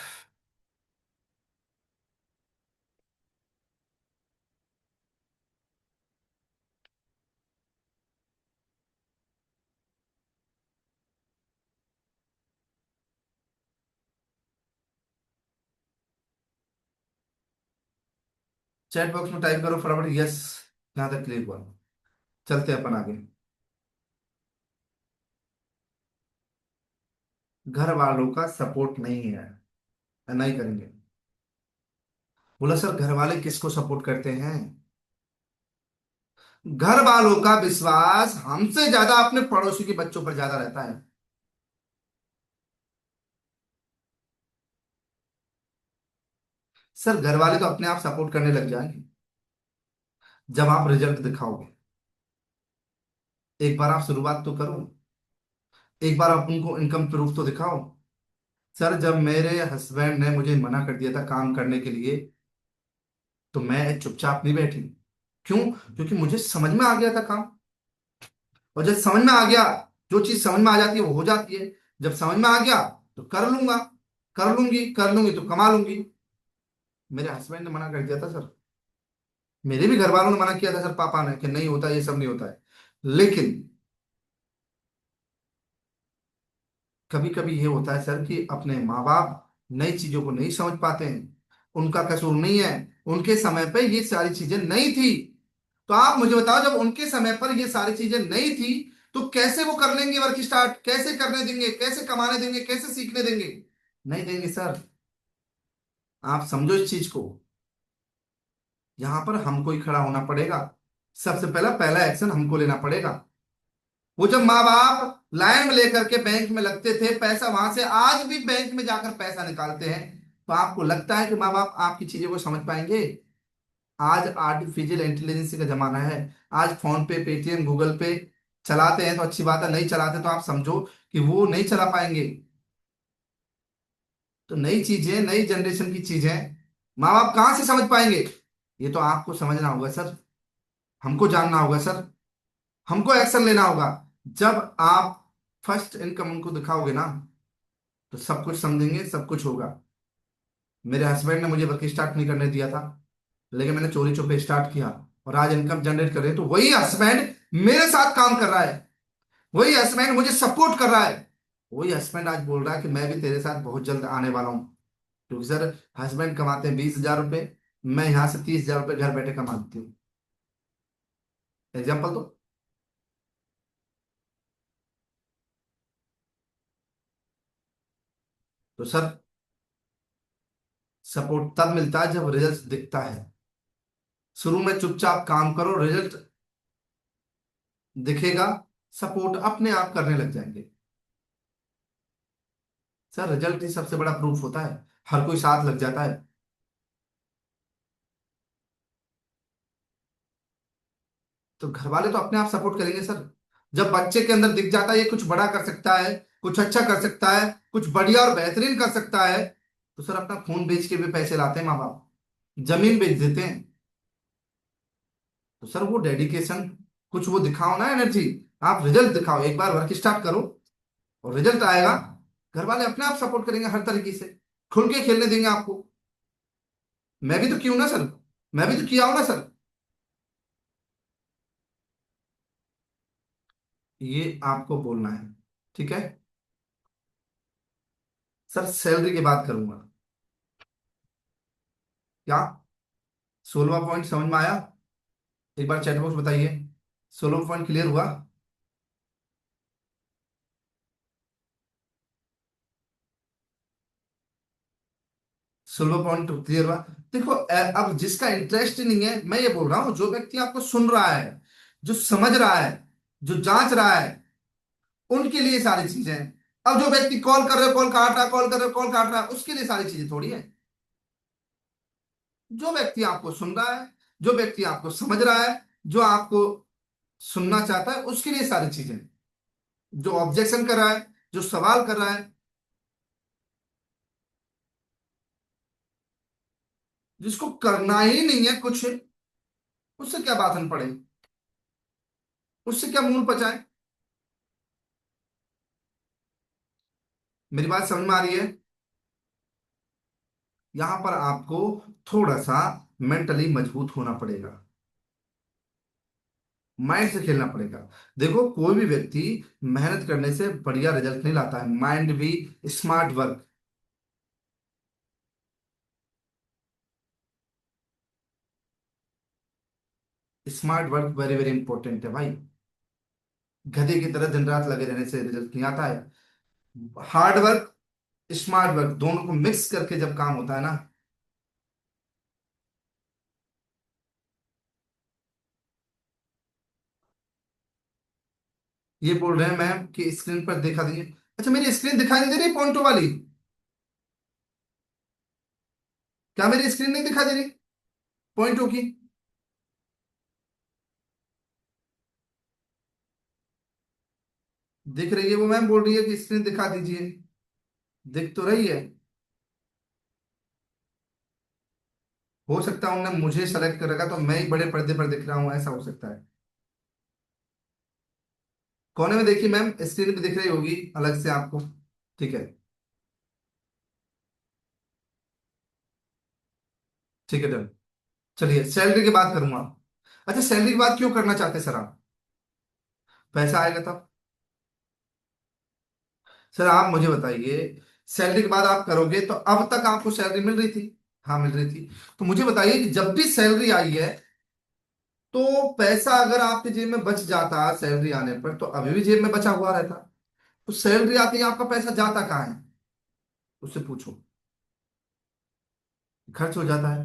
चैट बॉक्स में टाइप करो फटाफट यस। यहां तक क्लिक हुआ। चलते हैं अपन आगे। घर वालों का सपोर्ट नहीं है, नहीं करेंगे। बोला सर घर वाले किसको सपोर्ट करते हैं? घर वालों का विश्वास हमसे ज्यादा अपने पड़ोसी के बच्चों पर ज्यादा रहता है। सर घर वाले तो अपने आप सपोर्ट करने लग जाएंगे जब आप रिजल्ट दिखाओगे। एक बार आप शुरुआत तो करो। एक बार आप उनको इनकम प्रूफ तो दिखाओ। सर जब मेरे हस्बैंड ने मुझे मना कर दिया था काम करने के लिए, तो मैं चुपचाप नहीं बैठी। क्यों? क्योंकि मुझे समझ में आ गया था काम। और जब समझ में आ गया, जो चीज समझ में आ जाती है वो हो जाती है। जब समझ में आ गया तो कर लूंगा, कर लूंगी तो कमा लूंगी। मेरे हस्बैंड ने मना कर दिया था सर। मेरे भी घर वालों ने मना किया था सर, पापा ने, कि नहीं होता, ये सब नहीं होता है। लेकिन कभी कभी ये होता है सर कि अपने माँ बाप नई चीजों को नहीं समझ पाते हैं। उनका कसूर नहीं है। उनके समय पे ये सारी चीजें नहीं थी। तो आप मुझे बताओ, जब उनके समय पर ये सारी चीजें नहीं थी, तो कैसे वो कर लेंगे वर्क स्टार्ट? कैसे करने देंगे? कैसे कमाने देंगे? कैसे सीखने देंगे? नहीं देंगे सर। आप समझो इस चीज को। यहां पर हमको ही खड़ा होना पड़ेगा। सबसे पहला पहला एक्शन हमको लेना पड़ेगा। वो जब माँ बाप लाइन में लेकर के बैंक में लगते थे, पैसा वहां से आज भी बैंक में जाकर पैसा निकालते हैं, तो आपको लगता है कि माँ बाप आपकी चीजें को समझ पाएंगे? आज आर्टिफिशियल इंटेलिजेंस का जमाना है। आज फोन पे, पेटीएम, गूगल पे चलाते हैं तो अच्छी बात है, नहीं चलाते तो आप समझो कि वो नहीं चला पाएंगे। तो नई चीजें, नई जनरेशन की चीजें माँ बाप कहाँ से समझ पाएंगे? ये तो आपको समझना होगा सर। हमको जानना होगा सर। हमको एक्शन लेना होगा। जब आप फर्स्ट इनकम उनको दिखाओगे ना, तो सब कुछ समझेंगे, सब कुछ होगा। मेरे हस्बैंड ने मुझे वर्क स्टार्ट नहीं करने दिया था, लेकिन मैंने चोरी छुपे स्टार्ट किया, और आज इनकम जनरेट कर रहे हैं। तो वही हस्बैंड मेरे साथ काम कर रहा है। वही हस्बैंड मुझे सपोर्ट कर रहा है। वही हस्बैंड आज बोल रहा है कि मैं भी तेरे साथ बहुत जल्द आने वाला हूँ। क्योंकि सर हस्बैंड कमाते हैं 20,000 रुपये, मैं यहाँ से 30,000 रुपये घर बैठे कमाती हूँ। एग्जाम्पल तो। तो सर सपोर्ट तब मिलता है जब रिजल्ट दिखता है। शुरू में चुपचाप काम करो, रिजल्ट दिखेगा, सपोर्ट अपने आप करने लग जाएंगे। सर रिजल्ट ही सबसे बड़ा प्रूफ होता है। हर कोई साथ लग जाता है। तो घर वाले तो अपने आप सपोर्ट करेंगे सर। जब बच्चे के अंदर दिख जाता है ये कुछ बड़ा कर सकता है, कुछ अच्छा कर सकता है, कुछ बढ़िया और बेहतरीन कर सकता है, तो सर अपना खून बेच के भी पैसे लाते हैं माँ बाप। जमीन बेच देते हैं। तो सर वो डेडिकेशन, कुछ वो दिखाओ ना, एनर्जी। आप रिजल्ट दिखाओ, एक बार वर्क स्टार्ट करो, और रिजल्ट आएगा। घर वाले अपने आप सपोर्ट करेंगे हर तरीके से। खुल के खेलने देंगे आपको। मैं भी तो क्यों ना सर। मैं भी तो किया हूं ना सर। ये आपको बोलना है। ठीक है। सर सैलरी की बात करूंगा। क्या 16वां पॉइंट समझ में आया? एक बार चैट बॉक्स बताइए। 16वां पॉइंट क्लियर हुआ? 16वां पॉइंट क्लियर हुआ? देखो अब जिसका इंटरेस्ट नहीं है, मैं ये बोल रहा हूं, जो व्यक्ति आपको सुन रहा है, जो समझ रहा है, जो जांच रहा है, उनके लिए सारी चीजें हैं। अब जो व्यक्ति कॉल कर रहे हो, कॉल काट रहा है, कॉल कर रहे हो, कॉल काट रहा है, उसके लिए सारी चीजें थोड़ी है। जो व्यक्ति आपको सुन रहा है, जो व्यक्ति आपको समझ रहा है, जो आपको सुनना चाहता है, उसके लिए सारी चीजें। जो ऑब्जेक्शन कर रहा है, जो सवाल कर रहा है, जिसको करना ही नहीं है कुछ, उससे क्या बात पड़े, उससे क्या मूल पचाए। मेरी बात समझ में आ रही है? यहां पर आपको थोड़ा सा मेंटली मजबूत होना पड़ेगा, माइंड से खेलना पड़ेगा। देखो कोई भी व्यक्ति मेहनत करने से बढ़िया रिजल्ट नहीं लाता है, माइंड भी, smart work. Smart work very very important है भाई। गधे की तरह दिन रात लगे रहने से रिजल्ट नहीं आता है। हार्ड वर्क, स्मार्ट वर्क दोनों को मिक्स करके जब काम होता है ना। ये बोल रहे हैं मैम कि स्क्रीन पर दिखा दीजिए। अच्छा मेरी स्क्रीन दिखाई नहीं दे रही पॉइंटो वाली? क्या मेरी स्क्रीन नहीं दिखाई दे रही पॉइंटो की? दिख रही है, वो मैम बोल रही है कि स्क्रीन दिखा दीजिए। दिख तो रही है। हो सकता है उन्होंने मुझे सेलेक्ट कर रखा तो मैं ही बड़े पर्दे पर दिख रहा हूँ, ऐसा हो सकता है। कोने में देखिए मैम, स्क्रीन भी दिख रही होगी अलग से आपको। ठीक है, ठीक है डन। चलिए सैलरी की बात करूंगा। अच्छा सैलरी की बात क्यों करना चाहते हैं सर आप? पैसा आएगा तब। सर आप मुझे बताइए, सैलरी के बाद आप करोगे तो अब तक आपको सैलरी मिल रही थी? हाँ मिल रही थी। तो मुझे बताइए कि जब भी सैलरी आई है तो पैसा अगर आपके जेब में बच जाता सैलरी आने पर, तो अभी भी जेब में बचा हुआ रहता। तो सैलरी आती है आपका पैसा जाता कहाँ है? उससे पूछो। खर्च हो जाता है।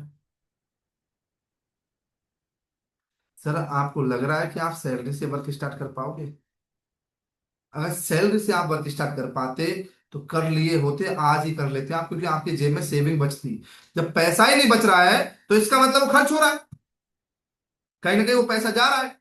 सर आपको लग रहा है कि आप सैलरी से वर्क स्टार्ट कर पाओगे? अगर सैलरी से आप वर्क स्टार्ट कर पाते तो कर लिए होते, आज ही कर लेते आप, क्योंकि आपकी जेब में सेविंग बचती। जब पैसा ही नहीं बच रहा है तो इसका मतलब वो खर्च हो रहा है, कहीं ना कहीं वो पैसा जा रहा है।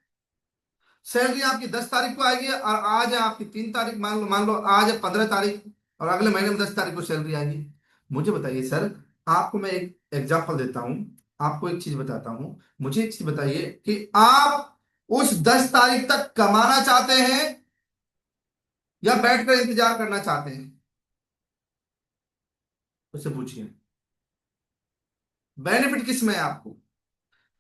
सैलरी आपकी 10 तारीख को आएगी और आज है आपकी 3 तारीख, मान लो आज है 15 तारीख, और अगले महीने में 10 तारीख को सैलरी आएगी। मुझे बताइए सर, आपको मैं एक एग्जांपल देता हूं, आपको एक चीज बताता हूं। मुझे एक चीज बताइए कि आप उस 10 तारीख तक कमाना चाहते हैं या बैठकर इंतजार करना चाहते हैं? उससे पूछिए। बेनिफिट किस में है आपको?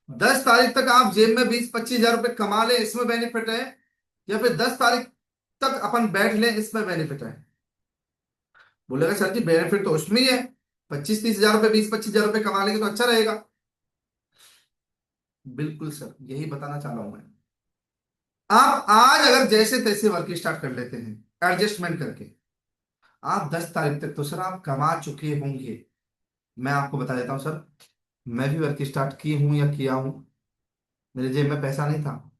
10 तारीख तक आप जेब में 20-25 हजार रुपए कमा ले, इसमें बेनिफिट है, या फिर 10 तारीख तक अपन बैठ ले, इसमें बेनिफिट है? बोलेगा सर जी बेनिफिट तो उसमें ही है, 25-30 हजार रुपए, 20-25 हजार रुपए कमा लेंगे तो अच्छा रहेगा। बिल्कुल सर, यही बताना चाह रहा हूं मैं। आप आज अगर जैसे तैसे वर्क स्टार्ट कर लेते हैं एडजस्टमेंट करके, आप 10 तारीख तक तो सर आप कमा चुके होंगे। मैं आपको बता देता हूँ सर, मैं भी वर्क स्टार्ट की हूँ या किया हूँ, मेरे जेब में पैसा नहीं था,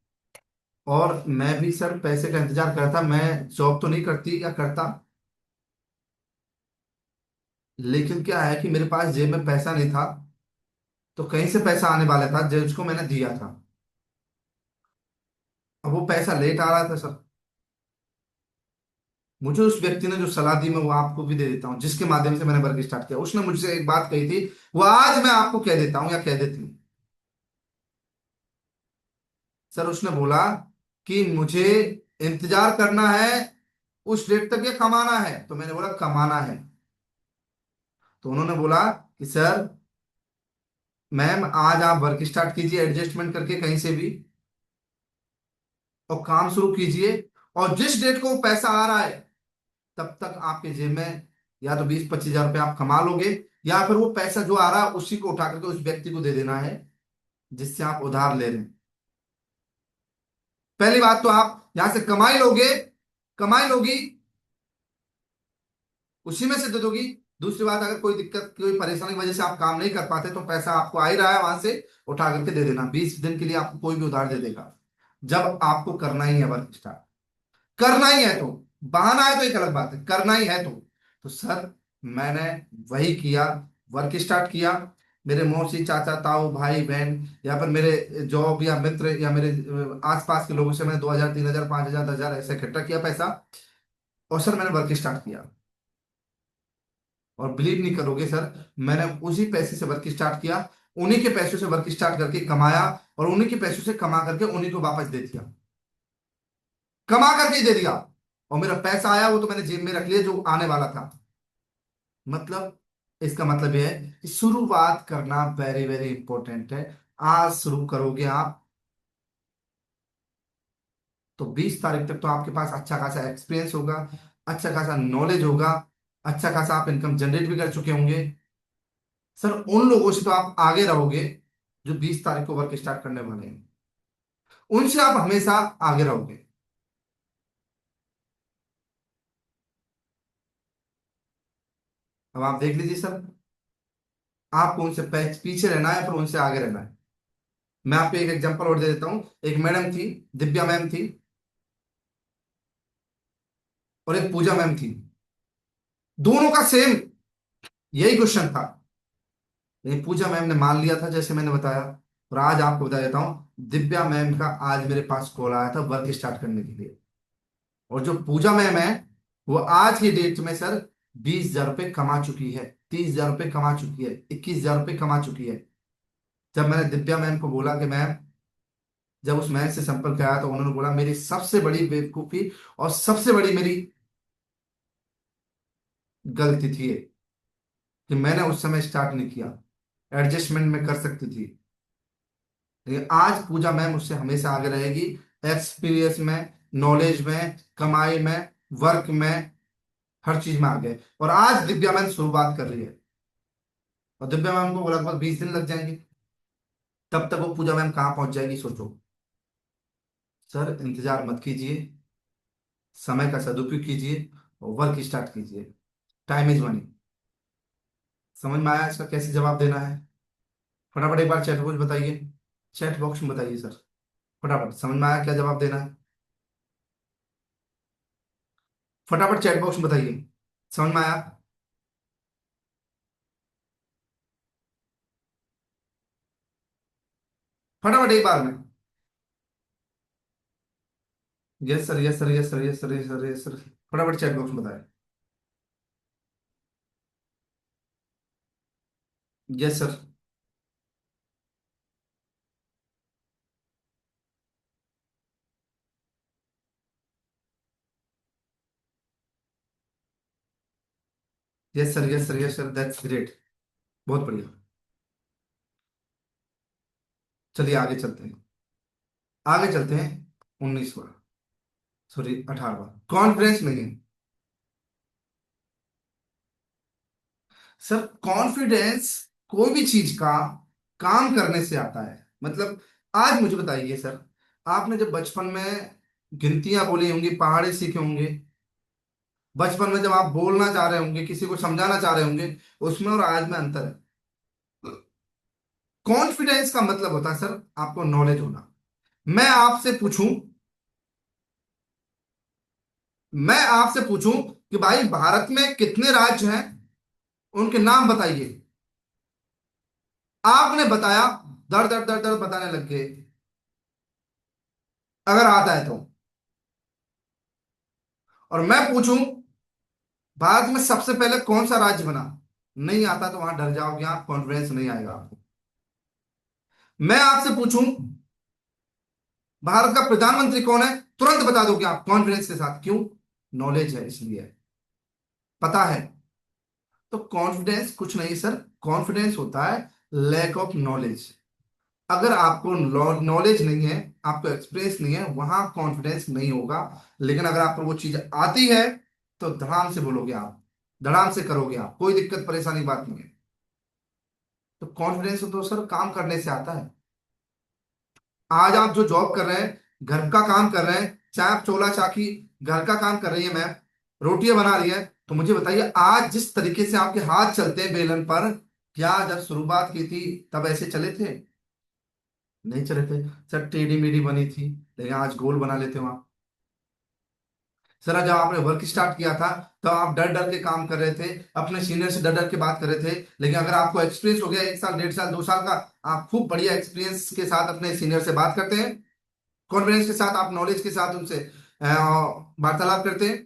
और मैं भी सर पैसे का इंतजार करता, मैं जॉब तो नहीं करती या करता, लेकिन क्या है कि मेरे पास जेब में पैसा नहीं था, तो कहीं से पैसा आने वाला था जिसको मैंने दिया था। अब वो पैसा लेट आ रहा था सर। मुझे उस व्यक्ति ने जो सलाह दी मैं वो आपको भी दे देता हूँ, जिसके माध्यम से मैंने वर्क स्टार्ट किया। उसने मुझसे एक बात कही थी, वो आज मैं आपको कह देता हूँ या कह देती हूँ। सर उसने बोला कि मुझे इंतजार करना है उस डेट तक, ये कमाना है। तो मैंने बोला कमाना है। तो उन्होंने बोला कि सर मैम आज आप वर्क स्टार्ट कीजिए एडजस्टमेंट करके कहीं से भी, और काम शुरू कीजिए, और जिस डेट को वो पैसा आ रहा है तब तक आपके जेब में या तो 20-25 हजार रुपये आप कमा लोगे, या फिर वो पैसा जो आ रहा है उसी को उठा करके उस व्यक्ति को दे देना है जिससे आप उधार ले रहे हैं। पहली बात तो आप यहां से कमाई लोगे, कमाई लोगी, उसी में से दे दोगी। दूसरी बात, अगर कोई दिक्कत कोई परेशानी की वजह से आप काम नहीं कर पाते तो पैसा आपको आ ही रहा है वहां से उठा करके दे देना। 20 दिन के लिए आपको कोई भी उधार दे देगा, जब आपको करना ही है वर्क स्टार्ट। करना ही है तो, बहाना है तो एक अलग बात है, करना ही है तो सर मैंने वही किया, वर्क स्टार्ट किया। मेरे मौसी चाचा ताऊ भाई बहन या फिर मेरे जॉब या मित्र या मेरे आसपास के लोगों से मैंने 2,000 3,000 5,000 10,000 ऐसे इकट्ठा किया पैसा, और सर मैंने वर्क स्टार्ट किया। और बिलीव नहीं करोगे सर, मैंने उसी पैसे से वर्क स्टार्ट किया, उन्हीं के पैसों से वर्क स्टार्ट करके कमाया, और उन्हीं के पैसों से कमा करके उन्हीं को वापस दे दिया, कमा करके ही दे दिया। और मेरा पैसा आया वो तो मैंने जेब में रख लिया जो आने वाला था। मतलब इसका मतलब यह है कि शुरुआत करना वेरी वेरी इंपॉर्टेंट है। आज शुरू करोगे आप तो 20 तारीख तक तो आपके पास अच्छा खासा एक्सपीरियंस होगा, अच्छा खासा नॉलेज होगा, अच्छा खासा आप इनकम जनरेट भी कर चुके होंगे। सर उन लोगों से तो आप आगे रहोगे जो 20 तारीख को वर्क स्टार्ट करने वाले हैं, उनसे आप हमेशा आगे रहोगे। अब आप देख लीजिए सर, आपको उनसे पीछे रहना है पर उनसे आगे रहना है। मैं आपको एक एग्जांपल और दे देता हूं। एक मैडम थी, दिव्या मैम थी, और एक पूजा मैम थी। दोनों का सेम यही क्वेश्चन था, लेकिन पूजा मैम ने मान लिया था जैसे मैंने बताया। और आज आपको बता देता हूं, दिव्या मैम का आज मेरे पास कॉल आया था वर्क स्टार्ट करने के लिए। और जो पूजा मैम है वो आज की डेट में सर 20,000 रुपये कमा चुकी है, 30,000 रुपये कमा चुकी है, 21,000 रुपये कमा चुकी है। जब मैंने दिव्या मैम को बोला कि मैम, जब उस मैम से संपर्क आया तो उन्होंने बोला मेरी सबसे बड़ी बेवकूफी और सबसे बड़ी मेरी गलती थी ये, कि मैंने उस समय स्टार्ट नहीं किया। एडजस्टमेंट में कर सकती थी। लेकिन आज पूजा मैम उससे हमेशा आगे रहेगी, एक्सपीरियंस में, नॉलेज में, कमाई में, वर्क में, हर चीज में आगे। और आज दिव्या मैम शुरुआत कर रही है, और दिव्या मैम को लगभग 20 दिन लग जाएंगे। तब तक वो पूजा मैम कहाँ पहुंच जाएगी सोचो। सर इंतजार मत कीजिए, समय का सदुपयोग कीजिए और वर्क स्टार्ट कीजिए। Time is money. समझ में आया इसका कैसे जवाब देना है? फटाफट एक बार चैट बॉक्स बताइए, चैट बॉक्स में बताइए सर, फटाफट समझ में आया क्या जवाब देना है? फटाफट चैट बॉक्स में बताइए, समझ में आया? फटाफट एक बार में। Yes sir, yes sir, yes sir, yes sir, yes sir, yes sir. फटाफट चैट बॉक्स में बताएं। Yes sir, yes sir, yes sir, yes sir, that's great. बहुत बढ़िया। चलिए आगे चलते हैं, आगे चलते हैं। 19वां, सॉरी 18वां, कॉन्फिडेंस नहीं है। सर कॉन्फिडेंस कोई भी चीज का काम करने से आता है। मतलब आज मुझे बताइए सर, आपने जब बचपन में गिनतियां बोली होंगी, पहाड़े सीखे होंगे, बचपन में जब आप बोलना चाह रहे होंगे, किसी को समझाना चाह रहे होंगे, उसमें और आज में अंतर है। कॉन्फिडेंस का मतलब होता है सर आपको नॉलेज होना। मैं आपसे पूछूं, मैं आपसे पूछूं कि भाई भारत में कितने राज्य हैं, उनके नाम बताइए। आपने बताया, दर दर दर दर बताने लग गए, अगर आता है तो। और मैं पूछूं भारत में सबसे पहले कौन सा राज्य बना, नहीं आता तो वहां डर जाओगे आप, कॉन्फिडेंस नहीं आएगा आपको। मैं आपसे पूछूं भारत का प्रधानमंत्री कौन है, तुरंत बता दोगे आप कॉन्फिडेंस के साथ। क्यों? नॉलेज है इसलिए, पता है। तो कॉन्फिडेंस कुछ नहीं सर, कॉन्फिडेंस होता है लैक ऑफ नॉलेज। अगर आपको नॉलेज नहीं है, आपको एक्सपीरियंस नहीं है, वहां कॉन्फिडेंस नहीं होगा। लेकिन अगर आपको वो चीज आती है तो धड़ाम से बोलोगे आप, धड़ाम से करोगे आप, कोई दिक्कत परेशानी बात नहीं है। तो कॉन्फिडेंस तो सर काम करने से आता है। आज आप जो जॉब कर रहे हैं, घर का काम कर रहे हैं, चाहे आप चोला चाकी, घर का काम कर रही है मैम, रोटियां बना रही है, तो मुझे बताइए आज जिस तरीके से आपके हाथ चलते हैं बेलन पर, क्या जब शुरुआत की थी तब ऐसे चले थे? नहीं चले थे सर, टेढ़ी मेढ़ी बनी थी, लेकिन आज गोल बना लेते हो आप। सर जब आपने वर्क स्टार्ट किया था तो आप डर डर के काम कर रहे थे, अपने सीनियर से डर डर के बात कर रहे थे। लेकिन अगर आपको एक्सपीरियंस हो गया 1 साल, 1.5 साल, 2 साल का, आप खूब बढ़िया एक्सपीरियंस के साथ अपने सीनियर से बात करते हैं, कॉन्फिडेंस के साथ, आप नॉलेज के साथ उनसे वार्तालाप करते हैं,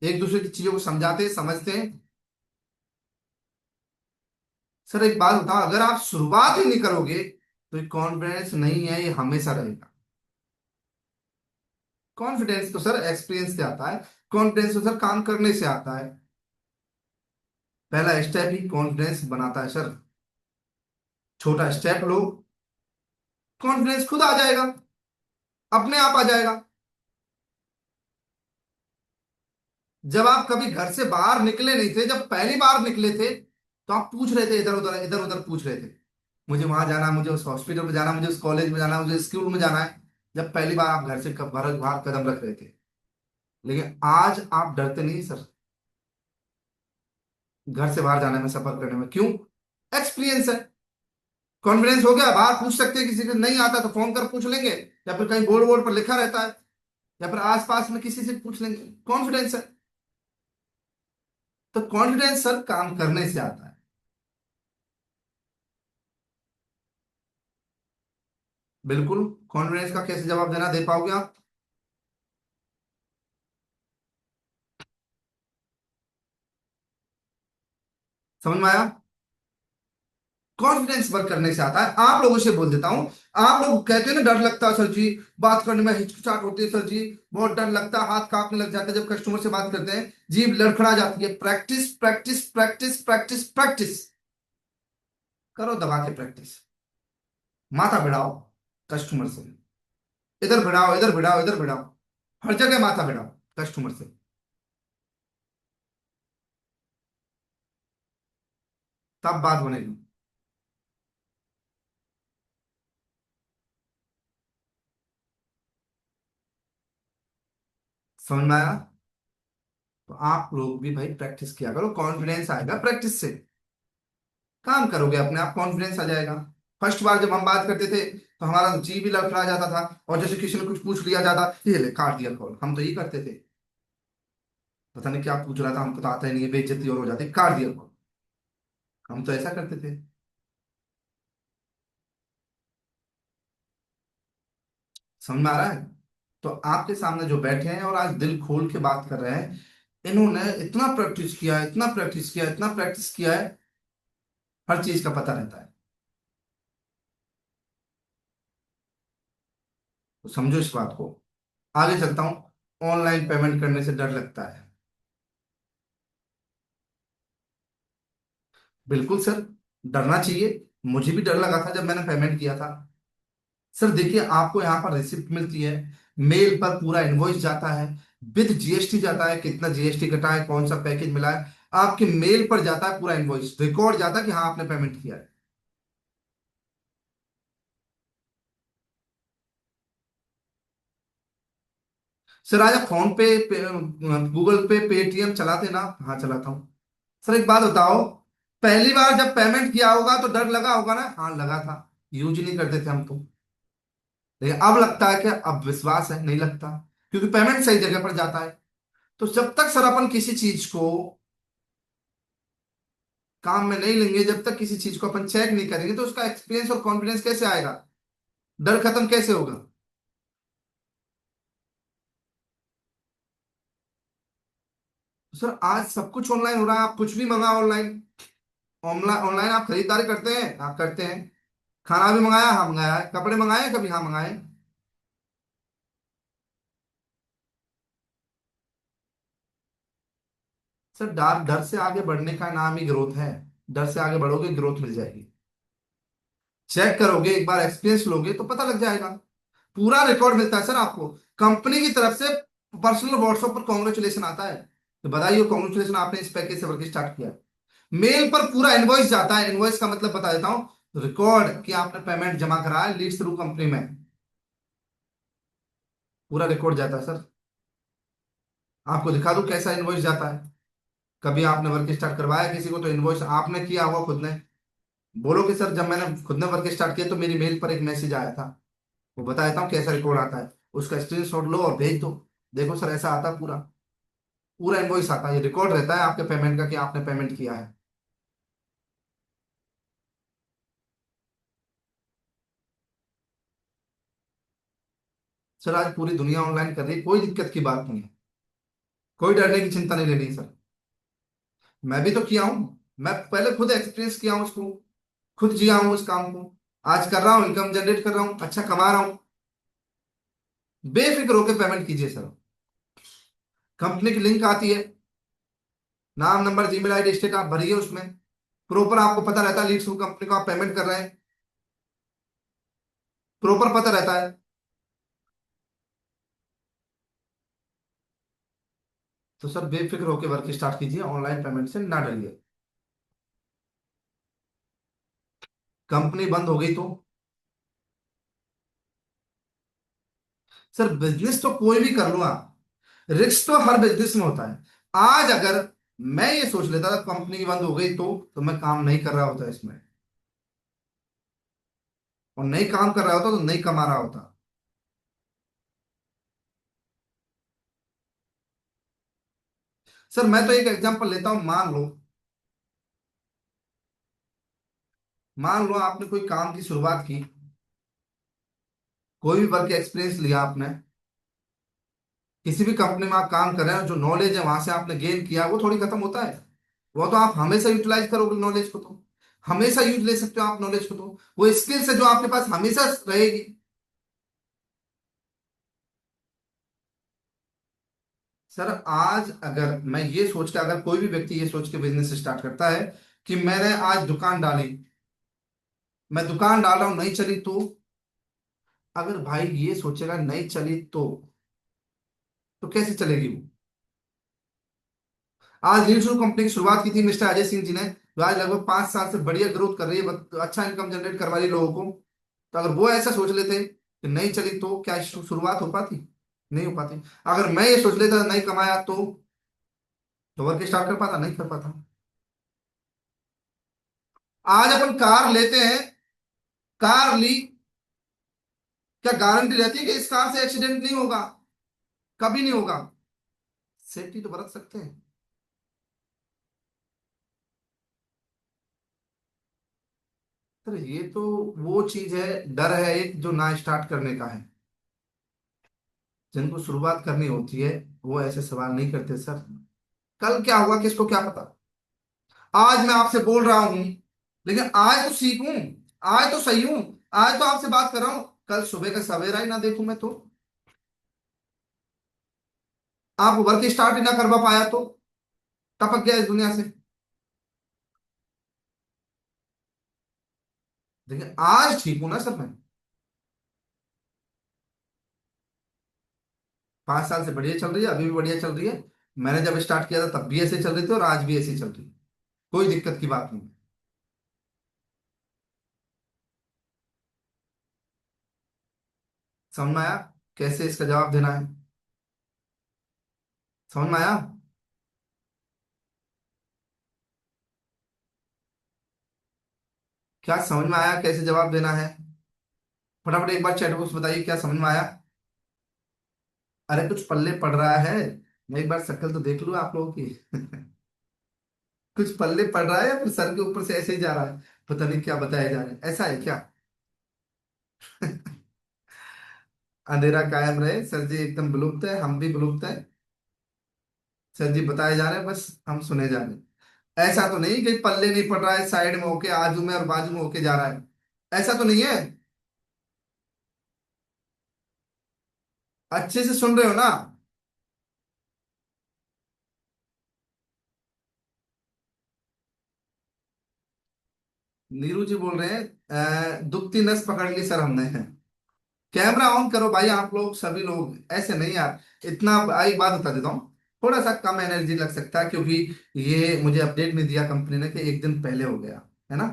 एक दूसरे की चीजों को समझाते हैं, समझते हैं। सर एक बात बताओ, अगर आप शुरुआत ही नहीं करोगे तो ये कॉन्फिडेंस नहीं है, ये हमेशा रहेगा। कॉन्फिडेंस तो सर एक्सपीरियंस से आता है, कॉन्फिडेंस तो सर काम करने से आता है। पहला स्टेप ही कॉन्फिडेंस बनाता है सर। छोटा स्टेप लो, कॉन्फिडेंस खुद आ जाएगा, अपने आप आ जाएगा। जब आप कभी घर से बाहर निकले नहीं थे, जब पहली बार निकले थे, तो आप पूछ रहे थे, इधर उधर पूछ रहे थे, मुझे वहां जाना है, मुझे उस हॉस्पिटल में जाना है, मुझे उस कॉलेज में जाना है, मुझे स्कूल में जाना है। जब पहली बार आप घर से बाहर बाहर कदम रख रहे थे। लेकिन आज आप डरते नहीं सर, घर से बाहर जाने में, सफर करने में। क्यों? एक्सपीरियंस है, कॉन्फिडेंस हो गया, बाहर पूछ सकते हैं, किसी को नहीं आता तो फोन कर पूछ लेंगे, या फिर कहीं बोर्ड बोर्ड पर लिखा रहता है, या फिर आसपास में किसी से पूछ लेंगे। कॉन्फिडेंस है। तो कॉन्फिडेंस सर काम करने से आता है। बिल्कुल। कॉन्फिडेंस का कैसे जवाब देना, दे पाओगे आप? समझ में आया? कॉन्फिडेंस वर्क करने से आता है। आप लोगों से बोल देता हूं, आप लोग कहते हैं ना डर लगता है सर जी, बात करने में हिचकिचाहट होती है सर जी, बहुत डर लगता है, हाथ कांपने लग जाता है जब कस्टमर से बात करते हैं, जीभ लड़खड़ा जाती है। Practice practice practice practice practice करो, दबा के प्रैक्टिस। माथा भिड़ाओ कस्टमर से, इधर भिड़ाओ, इधर भिड़ाओ, इधर भिड़ाओ, हर जगह माथा भिड़ाओ कस्टमर से, तब बात बनेगी। समझ में आया? तो आप लोग भी भाई प्रैक्टिस किया करो, कॉन्फिडेंस आएगा प्रैक्टिस से। काम करोगे अपने आप कॉन्फिडेंस आ जाएगा। फर्स्ट बार जब हम बात करते थे तो हमारा जी भी लड़खड़ा जाता था, और जैसे किसी ने कुछ पूछ लिया जाता, ये ले काट दिया कॉल, हम तो यही करते थे, पता नहीं क्या पूछ रहा था, हमको तो आता ही नहीं है, बेइज्जती और हो जाती, काट दिया कॉल। हम तो ऐसा करते थे। समझ में आ रहा है? तो आपके सामने जो बैठे हैं और आज दिल खोल के बात कर रहे हैं, इन्होंने इतना प्रैक्टिस किया है, इतना प्रैक्टिस किया है, इतना प्रैक्टिस किया है, हर चीज का पता रहता है। तो समझो इस बात को। आगे चलता हूं। ऑनलाइन पेमेंट करने से डर लगता है? बिल्कुल सर, डरना चाहिए। मुझे भी डर लगा था जब मैंने पेमेंट किया था। सर देखिए, आपको यहाँ पर रिसिप्ट मिलती है, मेल पर पूरा इनवॉइस जाता है, विद जीएसटी जाता है, कितना जीएसटी कटा है, कौन सा पैकेज मिला है, आपके मेल पर जाता है, पूरा इनवॉइस रिकॉर्ड जाता है कि हाँ आपने पेमेंट किया है। सर आज आप फोन पे, गूगल पे, पेटीएम चलाते ना? हाँ चलाता हूँ। सर एक बात बताओ, पहली बार जब पेमेंट किया होगा तो डर लगा होगा ना? हाँ लगा था, यूज ही नहीं करते थे हम तो। लेकिन अब लगता है कि अब विश्वास है? नहीं लगता, क्योंकि पेमेंट सही जगह पर जाता है। तो जब तक सर अपन किसी चीज को काम में नहीं लेंगे, जब तक किसी चीज को अपन चेक नहीं करेंगे, तो उसका एक्सपीरियंस और कॉन्फिडेंस कैसे आएगा? डर खत्म कैसे होगा? तो सर आज सब कुछ ऑनलाइन हो रहा है, आप कुछ भी मंगाओ ऑनलाइन। ऑनलाइन ऑनलाइन आप खरीदारी करते हैं? आप करते हैं। खाना भी मंगाया? हाँ मंगाया है। कपड़े मंगाए हैं कभी? हाँ मंगाए हैं। सर डर डर से आगे बढ़ने का नाम ही ग्रोथ है। डर से आगे बढ़ोगे, ग्रोथ मिल जाएगी। चेक करोगे, एक बार एक्सपीरियंस लोगे तो पता लग जाएगा। पूरा रिकॉर्ड मिलता है सर आपको, कंपनी की तरफ से पर्सनल व्हाट्सएप पर कॉन्ग्रेचुलेशन आता है, तो बधाई हो, कॉन्ग्रेचुलेशन, आपने इस पैकेज से वर्क स्टार्ट किया। मेल पर पूरा इनवॉइस जाता है। इनवॉइस का मतलब बता देता हूं, रिकॉर्ड कि आपने पेमेंट जमा कराया लीड्स थ्रू कंपनी में, पूरा रिकॉर्ड जाता है सर। आपको दिखा दूं कैसा इनवॉइस जाता है। कभी आपने वर्क स्टार्ट करवाया किसी को तो इनवॉइस आपने किया होगा खुद ने, बोलो कि सर जब मैंने खुद ने वर्क स्टार्ट किया तो मेरी मेल पर एक मैसेज आया था, वो बता देता हूँ कैसा रिकॉर्ड आता है। उसका स्क्रीनशॉट लो और भेज दो, देखो सर ऐसा आता है, पूरा पूरा इनवॉइस आता है, ये रिकॉर्ड रहता है आपके पेमेंट का कि आपने पेमेंट किया है। सर आज पूरी दुनिया ऑनलाइन कर रही है, कोई दिक्कत की बात नहीं है, कोई डरने की चिंता नहीं लेनी सर। मैं भी तो किया हूं। मैं पहले खुद एक्सपीरियंस किया हूँ उसको, खुद जिया हूँ उस काम को, आज कर रहा हूँ, इनकम जनरेट कर रहा हूँ, अच्छा कमा रहा हूँ। बेफिक्र होकर पेमेंट कीजिए सर। कंपनी की लिंक आती है, नाम नंबर जीमेल आईडी स्टेट आप भरिए उसमें, प्रॉपर आपको पता रहता है लीड थ्रू कंपनी को आप पेमेंट कर रहे हैं, प्रॉपर पता रहता है। तो सर बेफिक्र होकर वर्क स्टार्ट कीजिए, ऑनलाइन पेमेंट से ना डरिए। कंपनी बंद हो गई तो सर बिजनेस तो कोई भी कर लो आप, रिस्क तो हर बिजनेस में होता है। आज अगर मैं ये सोच लेता था कंपनी बंद हो गई तो मैं काम नहीं कर रहा होता इसमें, और नहीं काम कर रहा होता तो नहीं कमा रहा होता। सर मैं तो एक एग्जांपल लेता हूं, मान लो आपने कोई काम की शुरुआत की, कोई भी वर्क एक्सपीरियंस लिया आपने, किसी भी कंपनी में आप काम कर रहे हैं, जो नॉलेज है वहां से आपने गेन किया वो थोड़ी खत्म होता है। वो तो आप हमेशा यूटिलाइज करोगे नॉलेज को, तो हमेशा यूज ले सकते हो आप नॉलेज को, तो वो स्किल्स है जो आपके पास हमेशा रहेगी। सर आज अगर मैं ये सोच के, अगर कोई भी व्यक्ति ये सोच के बिजनेस स्टार्ट करता है कि मैंने आज दुकान डाली, मैं दुकान डाल रहा हूं, नहीं चली तो, अगर भाई ये सोचेगा नहीं चली तो कैसे चलेगी वो। आज लीड शुरू कंपनी की शुरुआत की थी मिस्टर अजय सिंह जी ने, जो आज लगभग 5 साल से बढ़िया ग्रोथ कर रही है, अच्छा इनकम जनरेट करवा रही है लोगों को। तो अगर वो ऐसा सोच लेते कि नहीं चली तो क्या शुरुआत हो पाती? नहीं हो पाती। अगर मैं ये सोच लेता नहीं कमाया तो वर्क स्टार्ट कर पाता? नहीं कर पाता। आज अपन कार लेते हैं, कार ली, क्या गारंटी रहती है कि इस कार से एक्सीडेंट नहीं होगा? कभी नहीं होगा। सेफ्टी तो बरत सकते हैं। सर ये तो वो चीज है, डर है एक जो ना स्टार्ट करने का है। जिनको शुरुआत करनी होती है वो ऐसे सवाल नहीं करते सर। कल क्या होगा किसको क्या पता। आज मैं आपसे बोल रहा हूं, लेकिन आज तो सीखूं, आज तो सही हूं, आज तो आपसे बात कर रहा हूं, कल सुबह का सवेरा ही ना देखूं मैं तो, आप वर्क स्टार्ट ही ना करवा पाया तो, टपक गया इस दुनिया से। देखिए आज ठीक हूं ना सर मैं, 5 साल से बढ़िया चल रही है, अभी भी बढ़िया चल रही है। मैंने जब स्टार्ट किया था तब भी ऐसे चल रही थी और आज भी ऐसे चल रही है, कोई दिक्कत की बात नहीं। समझ में आया कैसे इसका जवाब देना है? समझ में आया? क्या समझ में आया कैसे जवाब देना है? फटाफट एक बार चैट बॉक्स बताइए क्या समझ में आया। अरे कुछ पल्ले पड़ रहा है? मैं एक बार शक्ल तो देख लूं आप लोगों की। कुछ पल्ले पड़ रहा है या फिर सर के ऊपर से ऐसे ही जा रहा है? पता नहीं क्या बताया जा रहा है, ऐसा है क्या? अंधेरा कायम रहे सर जी, एकदम विलुप्त है, हम भी विलुप्त है। सर जी बताए जा रहे हैं, बस हम सुने जा रहे हैं। ऐसा तो नहीं कि पल्ले नहीं पड़ रहा है, साइड में होके, आजू में और बाजू में होके जा रहा है, ऐसा तो नहीं है। अच्छे से सुन रहे हो ना? नीरू जी बोल रहे हैं दुखती नस पकड़ ली सर हमने। कैमरा ऑन करो भाई, आप लोग सभी लोग ऐसे नहीं यार। इतना एक बात बता देता हूँ, थोड़ा सा कम एनर्जी लग सकता है क्योंकि ये मुझे अपडेट नहीं दिया कंपनी ने कि एक दिन पहले हो गया है ना,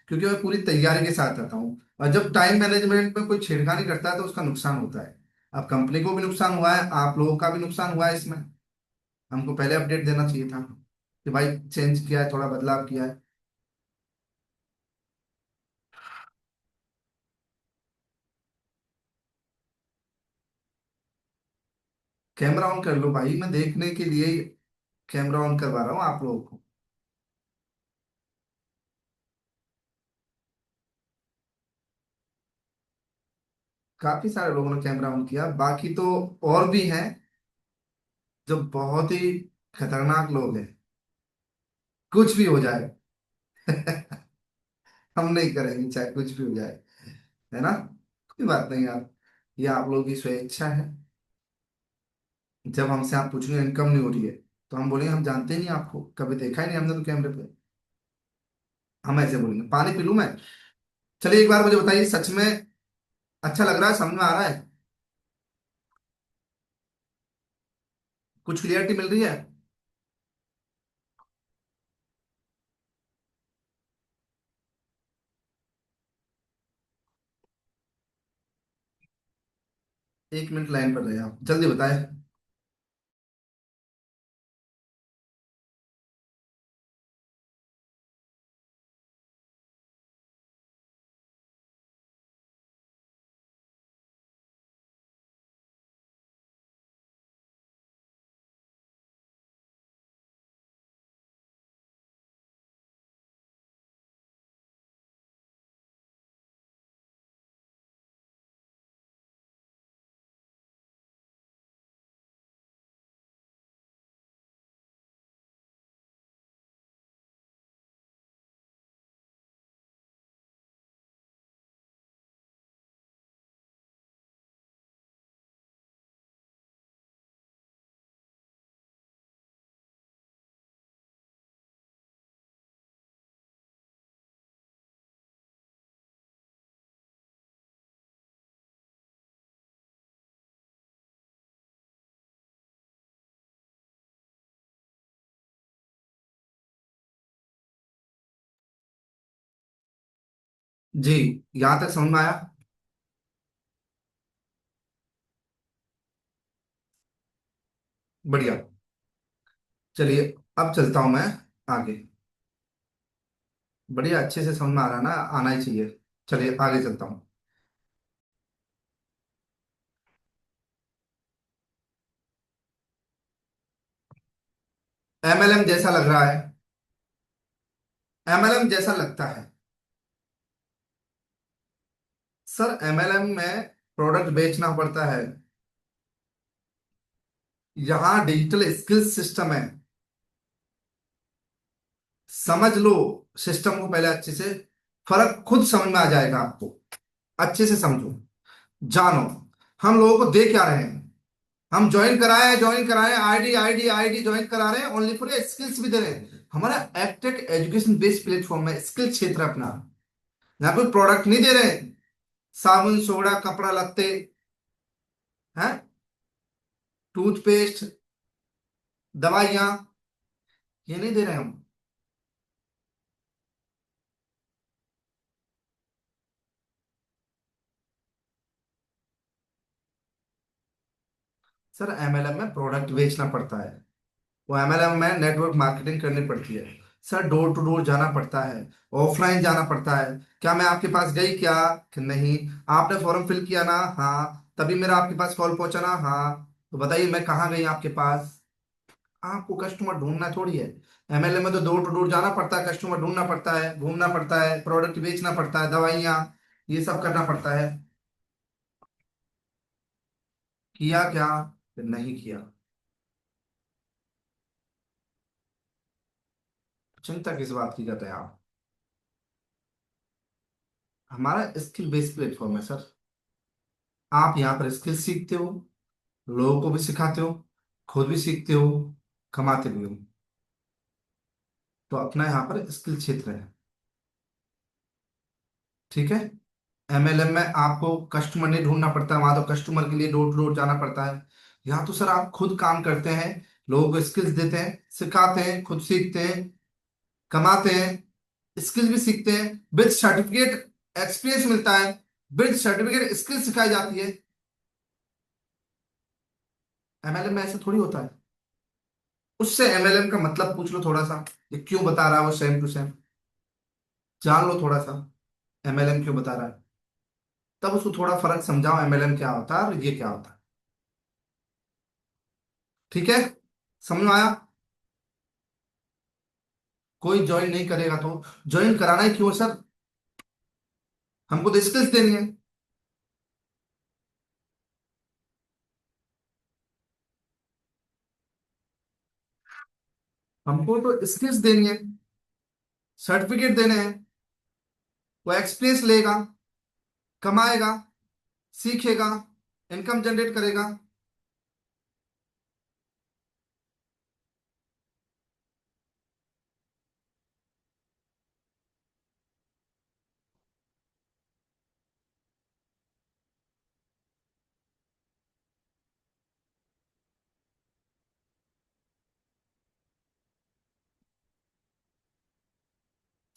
क्योंकि मैं पूरी तैयारी के साथ रहता हूँ। और जब टाइम मैनेजमेंट में कोई छेड़खानी करता है तो उसका नुकसान होता है। अब कंपनी को भी नुकसान हुआ है, आप लोगों का भी नुकसान हुआ है इसमें। हमको पहले अपडेट देना चाहिए था कि भाई चेंज किया है, थोड़ा बदलाव किया है। कैमरा ऑन कर लो भाई, मैं देखने के लिए ही कैमरा ऑन करवा रहा हूँ आप लोगों को। काफी सारे लोगों ने कैमरा ऑन किया, बाकी तो और भी हैं जो बहुत ही खतरनाक लोग हैं, कुछ भी हो जाए। हम नहीं करेंगे चाहे कुछ भी हो जाए, है ना। कोई बात नहीं यार, ये आप लोगों की स्वेच्छा है। जब हमसे आप पूछेंगे इनकम नहीं हो रही है, तो हम बोलेंगे हम जानते ही नहीं आपको, कभी देखा ही नहीं हमने तो कैमरे पे। हम ऐसे बोलेंगे। पानी पी लूं मैं? चलिए एक बार मुझे बताइए, सच में अच्छा लग रहा है, समझ में आ रहा है, कुछ क्लियरिटी मिल रही है? 1 मिनट लाइन पर रहे आप, जल्दी बताएं। जी, यहां तक समझ में आया? बढ़िया। चलिए, अब चलता हूं मैं आगे। बढ़िया, अच्छे से समझ में आ रहा है ना, आना ही चाहिए। चलिए आगे चलता हूँ। एमएलएम जैसा लग रहा है, एमएलएम जैसा लगता है। सर एमएलएम में प्रोडक्ट बेचना पड़ता है, यहाँ डिजिटल स्किल सिस्टम है। समझ लो सिस्टम को पहले अच्छे से, फर्क खुद समझ में आ जाएगा आपको। अच्छे से समझो, जानो। हम लोगों को दे क्या रहे हैं? हम ज्वाइन कराए, आईडी आईडी आईडी ज्वाइन करा रहे हैं, ओनली फॉर स्किल्स भी दे रहे हैं। हमारा एप्टेक एजुकेशन बेस्ड प्लेटफॉर्म है, स्किल क्षेत्र है अपना। यहाँ कोई प्रोडक्ट नहीं दे रहे हैं, साबुन सोडा कपड़ा लत्ते हैं, टूथपेस्ट, दवाइयाँ, ये नहीं दे रहे हम। सर एमएलएम में प्रोडक्ट बेचना पड़ता है, वो एमएलएम में नेटवर्क मार्केटिंग करनी पड़ती है। सर डोर टू डोर जाना पड़ता है, ऑफलाइन जाना पड़ता है। क्या मैं आपके पास गई क्या? कि नहीं। आपने फॉर्म फिल किया ना? हाँ, तभी मेरा आपके पास कॉल पहुंचा ना? हाँ। तो बताइए मैं कहाँ गई आपके पास? आपको कस्टमर ढूंढना थोड़ी है। एमएलए में तो डोर टू डोर जाना पड़ता है, कस्टमर ढूंढना पड़ता है, घूमना पड़ता है, प्रोडक्ट बेचना पड़ता है, दवाइयाँ, ये सब करना पड़ता है। किया क्या? फिर नहीं किया। चिंता किस बात की करते हैं आप? हमारा स्किल बेस्ड प्लेटफॉर्म है सर। आप यहाँ पर स्किल सीखते हो, लोगों को भी सिखाते हो, खुद भी सीखते हो, कमाते भी हो। तो अपना यहाँ पर स्किल क्षेत्र है, ठीक है। एमएलएम में आपको कस्टमर नहीं ढूंढना पड़ता, वहां तो कस्टमर के लिए डोर टू डोर जाना पड़ता है। यहाँ तो सर आप खुद काम करते हैं, लोगों को स्किल्स देते हैं, सिखाते हैं, खुद सीखते हैं, कमाते हैं, स्किल्स भी सीखते हैं, विद सर्टिफिकेट एक्सपीरियंस मिलता है, विद सर्टिफिकेट स्किल सिखाई जाती है। एमएलएम में ऐसा थोड़ी होता है। उससे एमएलएम का मतलब पूछ लो थोड़ा सा, ये क्यों बता रहा है वो सेम टू सेम, जान लो थोड़ा सा, एमएलएम क्यों बता रहा है। तब उसको थोड़ा फर्क समझाओ, एमएलएम क्या होता है और ये क्या होता है। ठीक है, समझ में आया? कोई ज्वाइन नहीं करेगा तो ज्वाइन कराना ही क्यों है सर? हमको तो स्किल्स देनी है। हमको तो स्किल्स देनी है, सर्टिफिकेट देने हैं, वो एक्सपीरियंस लेगा, कमाएगा, सीखेगा, इनकम जनरेट करेगा।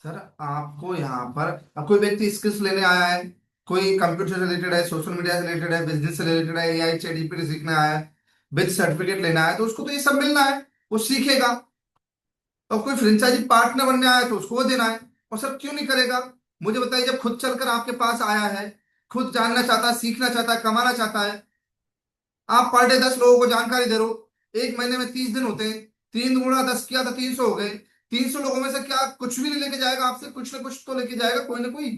सर आपको यहाँ पर, अब कोई व्यक्ति स्किल्स लेने आया है, कोई कंप्यूटर से रिलेटेड है, सोशल मीडिया से रिलेटेड है, बिजनेस से रिलेटेड है, एआई चैट जीपीटी सीखने आया है, विद सर्टिफिकेट लेना है, तो उसको तो ये सब मिलना है, वो सीखेगा। और कोई फ्रेंचाइजी पार्टनर बनने आया है तो उसको वो देना है। और सर क्यों नहीं करेगा? मुझे बताइए, जब खुद चलकर आपके पास आया है, खुद जानना चाहता है, सीखना चाहता है, कमाना चाहता है, आप पर डे 10 लोगों को जानकारी दे रहे हो, एक महीने में 30 दिन होते हैं, 3 गुणा 10 किया तो 300 हो गए। 300 लोगों में से क्या कुछ भी नहीं लेके जाएगा आपसे? कुछ ना कुछ तो लेके जाएगा, कोई ना कोई।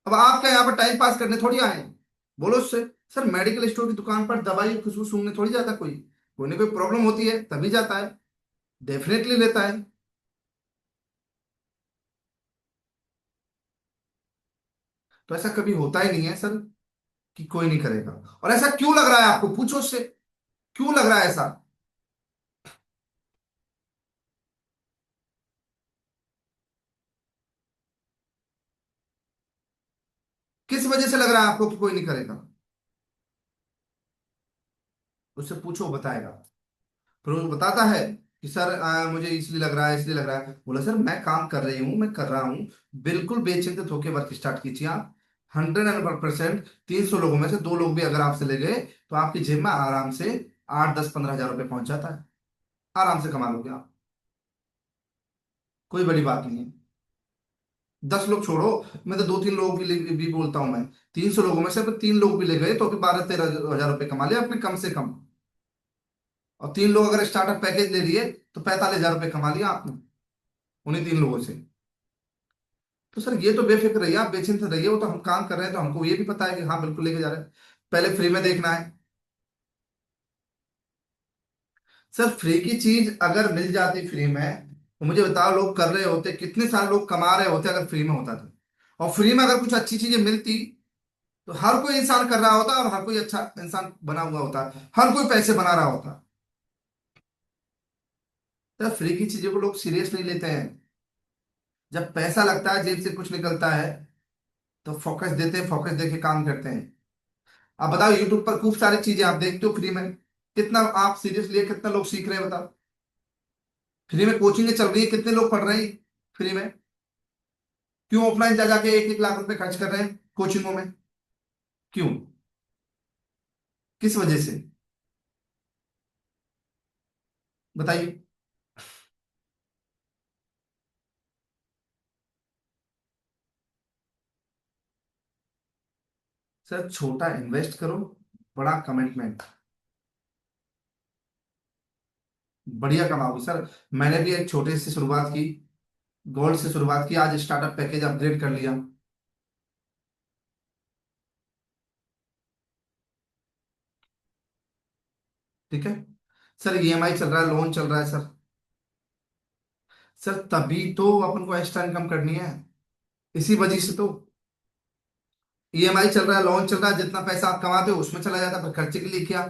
अब आप क्या यहाँ पर टाइम पास करने थोड़ी आए हैं? बोलो उससे। सर मेडिकल स्टोर की दुकान पर दवाई की खुशबू सूंघने थोड़ी जाता कोई, कोई ना कोई प्रॉब्लम होती है तभी जाता है, डेफिनेटली लेता है। तो ऐसा कभी होता ही नहीं है सर कि कोई नहीं करेगा। और ऐसा क्यों लग रहा है आपको? पूछो उससे, क्यों लग रहा है ऐसा? किस वजह से लग रहा है आपको कि कोई नहीं करेगा? उससे पूछो, वो बताएगा। फिर वो बताता है कि सर मुझे इसलिए लग रहा है, इसलिए लग रहा है। बोला सर मैं काम कर रही हूँ, मैं कर रहा हूँ। बिल्कुल बेचिंतित होकर वर्क स्टार्ट कीजिए आप। 100% 300 लोगों में से 2 लोग भी अगर आपसे ले गए तो आपकी जेब में आराम से 8 10 15 हजार रुपये पहुंच जाता है। आराम से कमा लोगे आप, कोई बड़ी बात नहीं है। 10 लोग छोड़ो, मैं तो 2 3 लोगों की भी बोलता हूं मैं। 300 लोगों में से अगर 3 लोग भी ले गए तो भी 12 13 हजार रुपये कमा लिया आपने, कम से कम। और 3 लोग अगर स्टार्टर पैकेज ले लिए तो 45 हजार रुपये कमा लिया आपने उन्हीं 3 लोगों से। तो सर ये तो बेफिक्र रहिए आप, बेचिंत रहिए। वो तो हम काम कर रहे हैं तो हमको ये भी पता है कि हाँ बिल्कुल लेके जा रहे हैं। पहले फ्री में देखना है। सर फ्री की चीज अगर मिल जाती फ्री में, तो मुझे बताओ लोग कर रहे होते, कितने सारे लोग कमा रहे होते अगर फ्री में होता तो। और फ्री में अगर कुछ अच्छी चीजें मिलती तो हर कोई इंसान कर रहा होता, और हर कोई अच्छा इंसान बना हुआ होता, हर कोई पैसे बना रहा होता। तो फ्री की चीजों को लोग सीरियस नहीं लेते हैं। जब पैसा लगता है, जेब से कुछ निकलता है, तो फोकस देते हैं, फोकस देके काम करते हैं। आप बताओ, यूट्यूब पर खूब सारी चीजें आप देखते हो फ्री में, कितना आप सीरियसली है, कितना लोग सीख रहे हैं बताओ? फ्री में कोचिंग चल रही है, कितने लोग पढ़ रहे हैं फ्री में? क्यों ऑफलाइन जा जाके 1 1 लाख रुपए खर्च कर रहे हैं कोचिंगों में? क्यों? किस वजह से? बताइए। सर छोटा इन्वेस्ट करो, बड़ा कमिटमेंट, बढ़िया कमाओगे सर। मैंने भी एक छोटे से शुरुआत की, गोल्ड से शुरुआत की, आज स्टार्टअप पैकेज अपग्रेड कर लिया। ठीक है। सर ईएमआई चल रहा है, लोन चल रहा है सर। सर तभी तो अपन को एक्स्ट्रा इनकम करनी है, इसी वजह से तो। ईएमआई चल रहा है, लोन चल रहा है, जितना पैसा आप कमाते हो उसमें चला जाता है, फिर खर्चे के लिए क्या?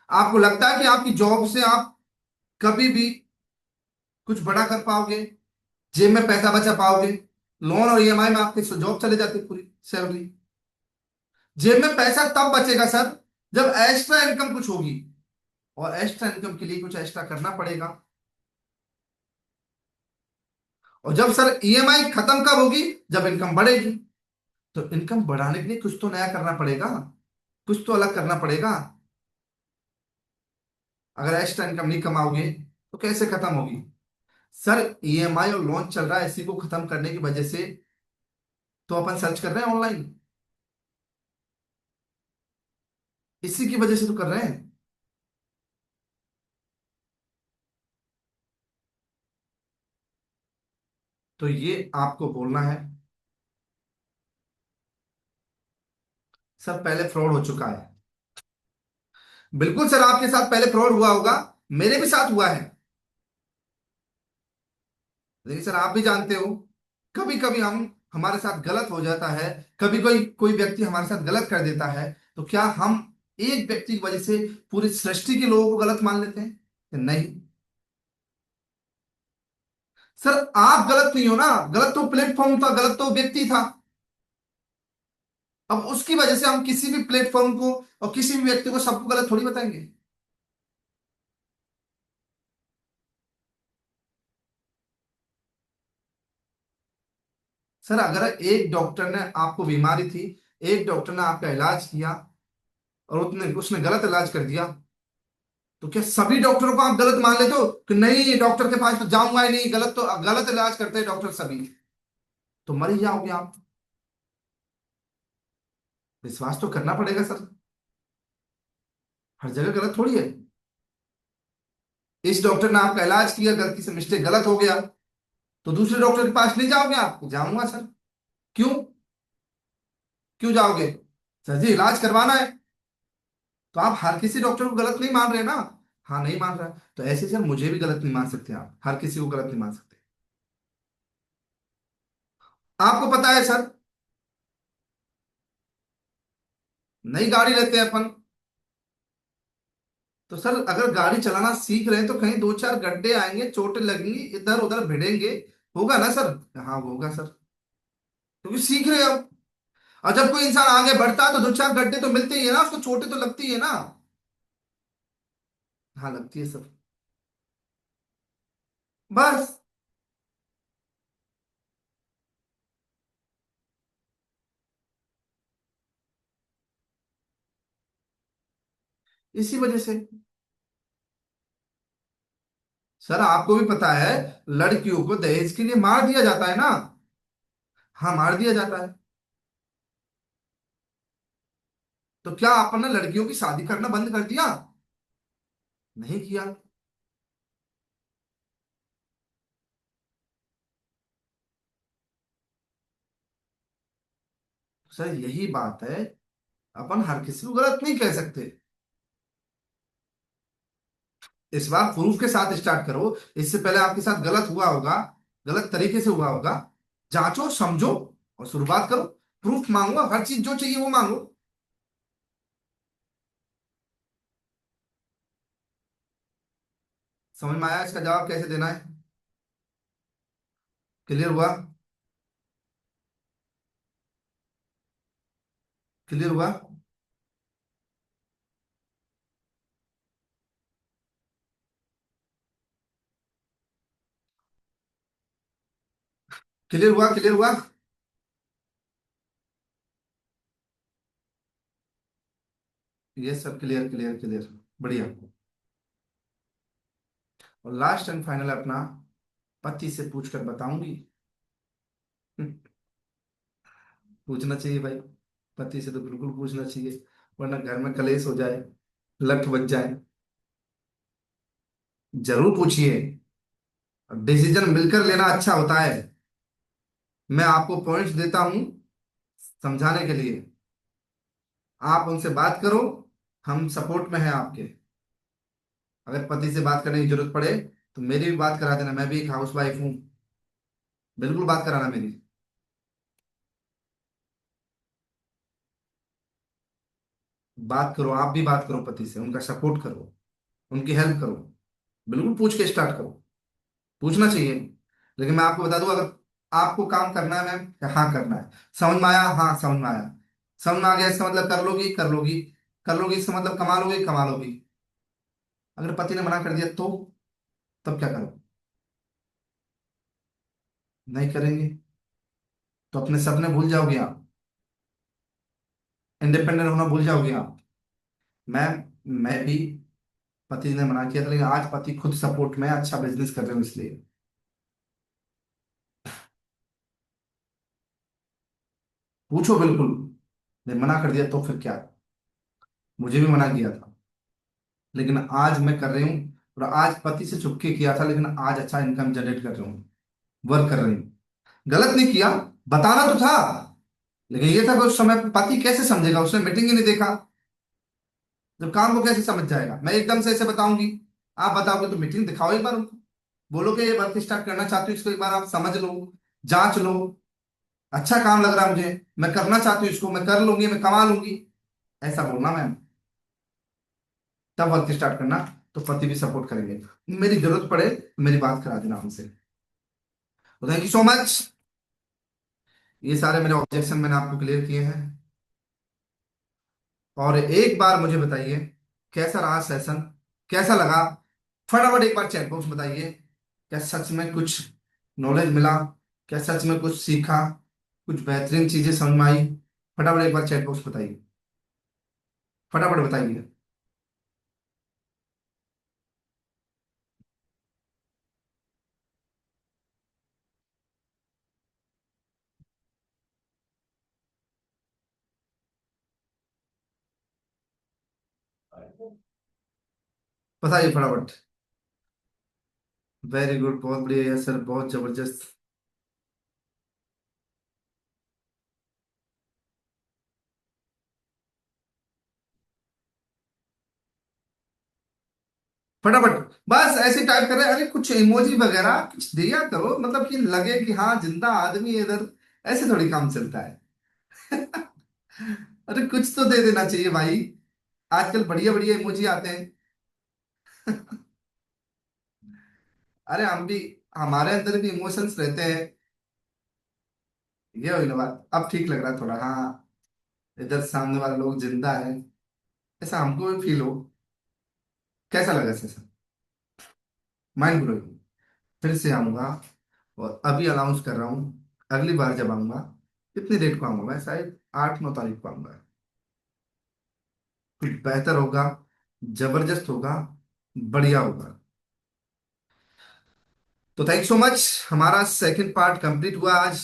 आपको लगता है कि आपकी जॉब से आप कभी भी कुछ बड़ा कर पाओगे, जेब में पैसा बचा पाओगे? लोन और ईएमआई में आपकी जॉब चले जाती है पूरी सैलरी। जेब में पैसा तब बचेगा सर जब एक्स्ट्रा इनकम कुछ होगी, और एक्स्ट्रा इनकम के लिए कुछ एक्स्ट्रा करना पड़ेगा। और जब सर ईएमआई खत्म कब होगी? जब इनकम बढ़ेगी। तो इनकम बढ़ाने के लिए कुछ तो नया करना पड़ेगा, कुछ तो अलग करना पड़ेगा। अगर एक्स्ट्रा इनकम नहीं कमाओगे तो कैसे खत्म होगी? सर ईएमआई और लोन चल रहा है, इसी को खत्म करने की वजह से तो अपन सर्च कर रहे हैं ऑनलाइन, इसी की वजह से तो कर रहे हैं। तो ये आपको बोलना है। सर पहले फ्रॉड हो चुका है। बिल्कुल सर, आपके साथ पहले फ्रॉड हुआ होगा, मेरे भी साथ हुआ है। लेकिन सर आप भी जानते हो, कभी कभी हम हमारे साथ गलत हो जाता है, कभी कोई कोई व्यक्ति हमारे साथ गलत कर देता है, तो क्या हम एक व्यक्ति की वजह से पूरी सृष्टि के लोगों को गलत मान लेते हैं? नहीं सर, आप गलत नहीं हो ना, गलत तो प्लेटफॉर्म था, गलत तो व्यक्ति था। अब उसकी वजह से हम किसी भी प्लेटफॉर्म को और किसी भी व्यक्ति को सबको गलत थोड़ी बताएंगे। सर अगर एक डॉक्टर ने आपको बीमारी थी, एक डॉक्टर ने आपका इलाज किया और उसने उसने गलत इलाज कर दिया, तो क्या सभी डॉक्टरों को आप गलत मान लेते हो कि नहीं ये डॉक्टर के पास तो जाऊंगा ही नहीं, गलत तो गलत इलाज करते हैं डॉक्टर सभी, तो मर ही जाओगे आप? विश्वास तो करना पड़ेगा सर, हर जगह गलत थोड़ी है। इस डॉक्टर ने आपका इलाज किया, गलती से मिस्टेक गलत हो गया, तो दूसरे डॉक्टर के पास नहीं जाओगे आप? जाऊंगा सर। क्यों? क्यों जाओगे? सर जी इलाज करवाना है, तो आप हर किसी डॉक्टर को गलत नहीं मान रहे ना? हाँ नहीं मान रहा, तो ऐसे सर मुझे भी गलत नहीं मान सकते आप, हर किसी को गलत नहीं मान सकते। आपको पता है सर, नई गाड़ी लेते हैं अपन, तो सर अगर गाड़ी चलाना सीख रहे हैं तो कहीं दो चार गड्ढे आएंगे, चोटें लगेंगी, इधर उधर भिड़ेंगे, होगा ना सर? हाँ होगा सर, क्योंकि सीख रहे हो। और जब कोई इंसान आगे बढ़ता है तो दो चार गड्ढे तो मिलते ही है ना, उसको चोटें तो लगती है ना। हाँ लगती है सर। बस इसी वजह से। सर आपको भी पता है, लड़कियों को दहेज के लिए मार दिया जाता है ना? हाँ मार दिया जाता है। तो क्या आपने लड़कियों की शादी करना बंद कर दिया? नहीं किया। सर यही बात है, अपन हर किसी को गलत नहीं कह सकते। इस बार प्रूफ के साथ स्टार्ट करो, इससे पहले आपके साथ गलत हुआ होगा, गलत तरीके से हुआ होगा, जांचो समझो और शुरुआत करो। प्रूफ मांगो, हर चीज जो चाहिए वो मांगो। समझ में आया इसका जवाब कैसे देना है? क्लियर हुआ? क्लियर हुआ? क्लियर हुआ? क्लियर हुआ? ये सब क्लियर क्लियर क्लियर, बढ़िया। और लास्ट एंड फाइनल अपना, पति से पूछ कर बताऊंगी। पूछना चाहिए भाई, पति से तो बिल्कुल पूछना चाहिए, वरना घर में कलेश हो जाए, लठ बज जाए। जरूर पूछिए, डिसीजन मिलकर लेना अच्छा होता है। मैं आपको पॉइंट्स देता हूं समझाने के लिए, आप उनसे बात करो, हम सपोर्ट में हैं आपके। अगर पति से बात करने की जरूरत पड़े तो मेरी भी बात करा देना, मैं भी एक हाउस वाइफ हूँ, बिल्कुल बात कराना मेरी। बात करो, आप भी बात करो पति से, उनका सपोर्ट करो, उनकी हेल्प करो, बिल्कुल पूछ के स्टार्ट करो, पूछना चाहिए। लेकिन मैं आपको बता दूं, अगर आपको काम करना है मैम, हाँ करना है, समझ में आया, हाँ समझ में आया, समझ में आ गया, इसका मतलब कर लोगी कर लोगी, कर लोगी इसका मतलब कमा लोगे कमा लोगी। अगर पति ने मना कर दिया तो तब क्या करो? नहीं करेंगे तो अपने सपने भूल जाओगे आप, इंडिपेंडेंट होना भूल जाओगे आप। मैम मैं भी, पति ने मना किया था लेकिन आज पति खुद सपोर्ट में है, अच्छा बिजनेस कर रहे हो इसलिए। पूछो बिल्कुल, नहीं मना कर दिया तो फिर क्या? मुझे भी मना किया था, लेकिन आज मैं कर रही हूँ, और आज पति से छुप के किया था लेकिन आज अच्छा इनकम जनरेट कर रही हूँ, वर्क कर रही हूँ। गलत नहीं किया, बताना तो था, लेकिन ये था कि उस समय पति कैसे समझेगा, उसने मीटिंग ही नहीं देखा, जब काम को कैसे समझ जाएगा? मैं एकदम से ऐसे बताऊंगी, आप बताओगे तो मीटिंग दिखाओ एक बार उनको। बोलो कि ये वर्क स्टार्ट करना चाहती हूँ, इसको एक बार आप समझ लो, जांच लो, अच्छा काम लग रहा है मुझे, मैं करना चाहती हूँ इसको, मैं कर लूंगी, मैं कमा लूंगी, ऐसा बोलना मैम। तब वर्क स्टार्ट करना, तो पति भी सपोर्ट करेंगे। मेरी जरूरत पड़े तो मेरी बात करा देना हमसे। तो थैंक यू सो मच। ये सारे मेरे ऑब्जेक्शन मैंने आपको क्लियर किए हैं। और एक बार मुझे बताइए कैसा रहा सेशन, कैसा लगा? फटाफट एक बार चैट बॉक्स में बताइए, क्या सच में कुछ नॉलेज मिला? क्या सच में कुछ सीखा? कुछ बेहतरीन चीजें समझ में आई? फटाफट एक बार चैट बॉक्स बताइए, फटाफट बताइए। बताइए फटाफट। वेरी गुड, बहुत बढ़िया सर, बहुत जबरदस्त। फटाफट, बस ऐसे टाइप कर रहे हैं, अरे कुछ इमोजी वगैरह कुछ दिया करो, मतलब कि लगे कि हाँ जिंदा आदमी है इधर। ऐसे थोड़ी काम चलता है। अरे कुछ तो दे देना चाहिए भाई। आजकल बढ़िया बढ़िया इमोजी आते हैं। अरे हम भी, हमारे अंदर भी इमोशंस रहते हैं। ये हुई ना बात, अब ठीक लग रहा है थोड़ा, हाँ। इधर सामने वाले लोग जिंदा है, ऐसा हमको भी फील हो। कैसा लगा सेशन? Mind blowing. फिर से आऊंगा, और अभी अनाउंस कर रहा हूँ, अगली बार जब आऊंगा, कितनी डेट को आऊंगा मैं, शायद 8-9 तारीख को आऊंगा। कुछ बेहतर होगा, जबरदस्त होगा, बढ़िया होगा। तो थैंक सो मच। हमारा सेकंड पार्ट कंप्लीट हुआ आज।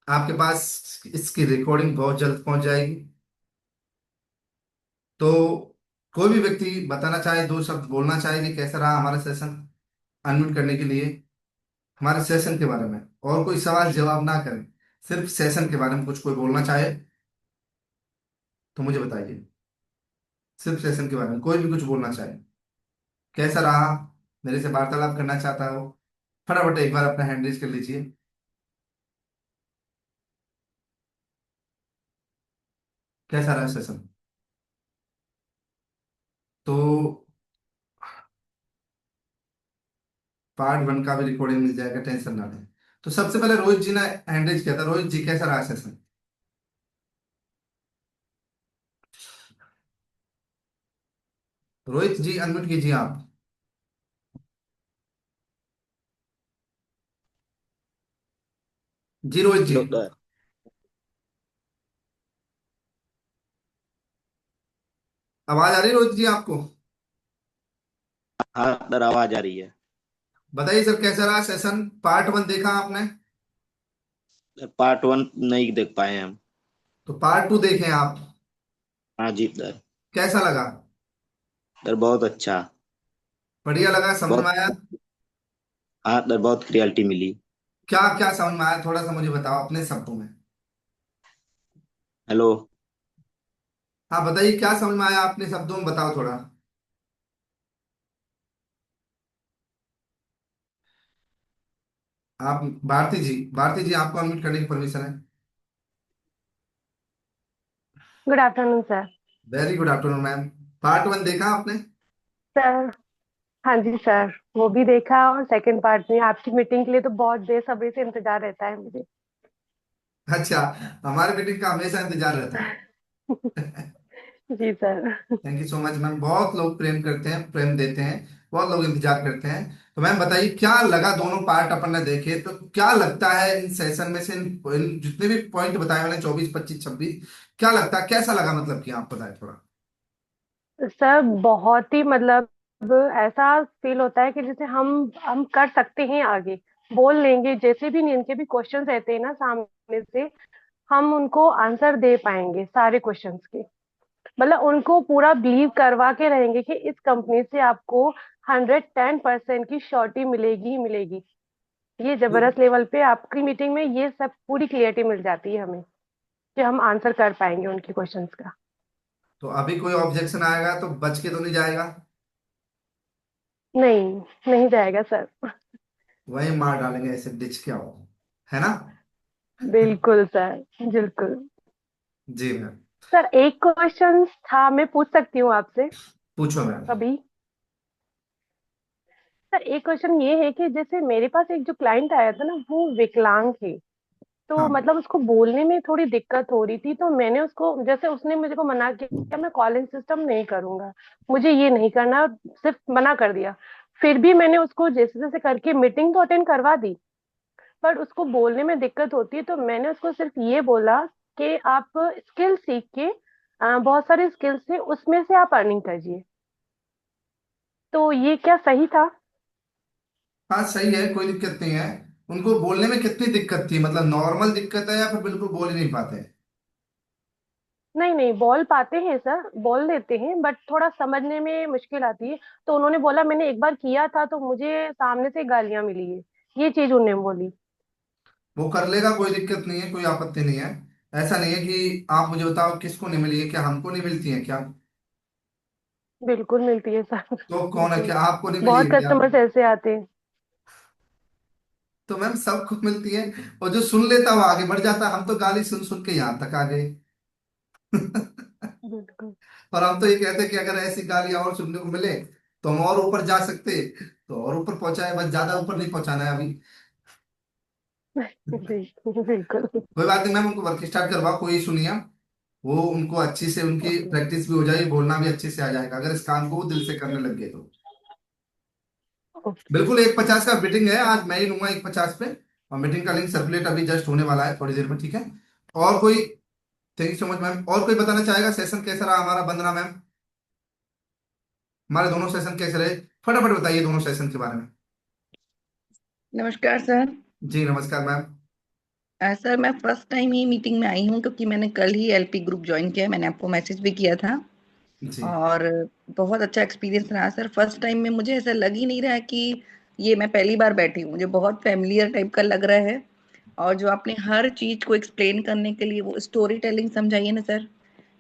आपके पास इसकी रिकॉर्डिंग बहुत जल्द पहुंच जाएगी। तो कोई भी व्यक्ति बताना चाहे, दो शब्द बोलना चाहे कि कैसा रहा हमारा सेशन, अनम्यूट करने के लिए, हमारे सेशन के बारे में, और कोई सवाल जवाब ना करें, सिर्फ सेशन के बारे में कुछ कोई बोलना चाहे तो मुझे बताइए। सिर्फ सेशन के बारे में कोई भी कुछ बोलना चाहे, कैसा रहा, मेरे से वार्तालाप करना चाहता हो, फटाफट एक बार अपना हैंड रेज कर लीजिए। कैसा रहा सेशन? तो पार्ट 1 का भी रिकॉर्डिंग मिल जाएगा, टेंशन ना लें। तो सबसे पहले रोहित जी ने हैंड रेज किया था। रोहित जी कैसा रहा सेशन? रोहित जी अनम्यूट कीजिए आप। जी रोहित जी, हेलो सर। आवाज आ रही है रोहित जी आपको? हाँ सर, आवाज आ रही है। बताइए सर, कैसा रहा सेशन? पार्ट 1 देखा आपने? सर पार्ट 1 नहीं देख पाए हम। तो पार्ट 2 देखें आप। हाँ जी सर। कैसा लगा? सर बहुत अच्छा। बढ़िया लगा, समझ में बहुत। आया? हाँ सर, बहुत क्लियरिटी मिली। क्या क्या समझ में आया, थोड़ा सा मुझे बताओ अपने शब्दों में। हेलो। हाँ बताइए, क्या समझ में आया अपने शब्दों में, बताओ थोड़ा। आप, भारती जी आपको अनम्यूट करने की परमिशन है। Good afternoon sir. Very good afternoon ma'am. Part 1 देखा आपने? सर, हाँ जी सर, वो भी देखा और सेकंड पार्ट में आपकी मीटिंग के लिए तो बहुत बेसब्री से इंतजार रहता है मुझे। अच्छा, हमारे मीटिंग का हमेशा इंतजार रहता है। जी sir. Thank you so much ma'am. बहुत लोग प्रेम करते हैं, प्रेम देते हैं, बहुत लोग इंतजार करते हैं। तो मैम बताइए, क्या लगा? दोनों पार्ट अपन ने देखे, तो क्या लगता है इन सेशन में से, इन जितने भी पॉइंट बताए मैंने, 24, 25, 26, क्या लगता है, कैसा लगा? मतलब कि आप बताएं थोड़ा। सर बहुत ही मतलब ऐसा फील होता है कि जैसे हम कर सकते हैं आगे, बोल लेंगे, जैसे भी इनके भी क्वेश्चंस रहते हैं ना सामने से, हम उनको आंसर दे पाएंगे सारे क्वेश्चंस के। मतलब उनको पूरा बिलीव करवा के रहेंगे कि इस कंपनी से आपको 110% की श्योरिटी मिलेगी ही मिलेगी। ये जबरदस्त लेवल पे आपकी मीटिंग में ये सब पूरी क्लियरिटी मिल जाती है हमें कि हम आंसर कर पाएंगे उनके क्वेश्चंस का। तो अभी कोई ऑब्जेक्शन आएगा तो बच के तो नहीं जाएगा? नहीं, नहीं जाएगा सर। वही मार डालेंगे ऐसे डिच के आओ, है ना? बिल्कुल सर, बिल्कुल। जी मैम। सर एक क्वेश्चन था, मैं पूछ सकती हूँ आपसे पूछो मैम। अभी? सर एक क्वेश्चन ये है कि जैसे मेरे पास एक जो क्लाइंट आया था ना, वो विकलांग है। तो हाँ मतलब उसको बोलने में थोड़ी दिक्कत हो रही थी, तो मैंने उसको, जैसे उसने मुझे को मना किया, मैं कॉलिंग सिस्टम नहीं करूंगा, मुझे ये नहीं करना, सिर्फ मना कर दिया। फिर भी मैंने उसको जैसे जैसे करके मीटिंग तो अटेंड करवा दी, पर उसको बोलने में दिक्कत होती है, तो मैंने उसको सिर्फ ये बोला कि आप स्किल सीख के, बहुत सारे स्किल्स है उसमें से आप अर्निंग करिए। तो ये क्या सही था? हाँ सही है, कोई दिक्कत नहीं है। उनको बोलने में कितनी दिक्कत थी, मतलब नॉर्मल दिक्कत है या फिर बिल्कुल बोल ही नहीं पाते हैं? नहीं नहीं, बोल पाते हैं सर, बोल लेते हैं, बट थोड़ा समझने में मुश्किल आती है। तो उन्होंने बोला मैंने एक बार किया था तो मुझे सामने से गालियां मिली है, ये चीज उन्होंने बोली। वो कर लेगा, कोई दिक्कत नहीं है, कोई आपत्ति नहीं है। ऐसा नहीं है कि आप मुझे बताओ किसको नहीं मिली है, क्या हमको नहीं मिलती है क्या? बिल्कुल मिलती है सर। तो कौन है, बिल्कुल। क्या आपको नहीं मिली बहुत है क्या? कस्टमर्स ऐसे आते हैं। तो मैम सबको मिलती है। और जो सुन लेता है वो आगे बढ़ जाता है, हम तो गाली सुन सुन के यहाँ तक आ गए। बिल्कुल। और हम तो ये कहते हैं कि अगर ऐसी गाली और सुनने को मिले तो हम और ऊपर जा सकते, तो और ऊपर पहुंचाए, बस ज्यादा ऊपर नहीं पहुंचाना है अभी। बिल्कुल बिल्कुल। कोई बात नहीं मैम, उनको वर्क स्टार्ट करवा, कोई इशू नहीं है। वो उनको अच्छी से उनकी ओके। प्रैक्टिस भी हो जाएगी, बोलना भी अच्छे से आ जाएगा अगर इस काम को वो दिल से करने लग गए तो। ओके। बिल्कुल 1:50 का मीटिंग है, आज मैं ही लूंगा 1:50 पे। और मीटिंग का लिंक सर्कुलेट अभी जस्ट होने वाला है थोड़ी देर में, ठीक है? और कोई? Thank you so much ma'am. और कोई बताना चाहेगा सेशन कैसा रहा हमारा? वंदना मैम, हमारे दोनों सेशन कैसे रहे? फटाफट बताइए दोनों सेशन के बारे में। नमस्कार सर। जी नमस्कार मैम। सर मैं फर्स्ट टाइम ही मीटिंग में आई हूँ क्योंकि मैंने कल ही एलपी ग्रुप ज्वाइन किया है, मैंने आपको मैसेज भी किया था। जी और बहुत अच्छा एक्सपीरियंस रहा सर। फर्स्ट टाइम में मुझे ऐसा लग ही नहीं रहा कि ये मैं पहली बार बैठी हूँ, मुझे बहुत फैमिलियर टाइप का लग रहा है। और जो आपने हर चीज को एक्सप्लेन करने के लिए वो स्टोरी टेलिंग समझाइए ना सर,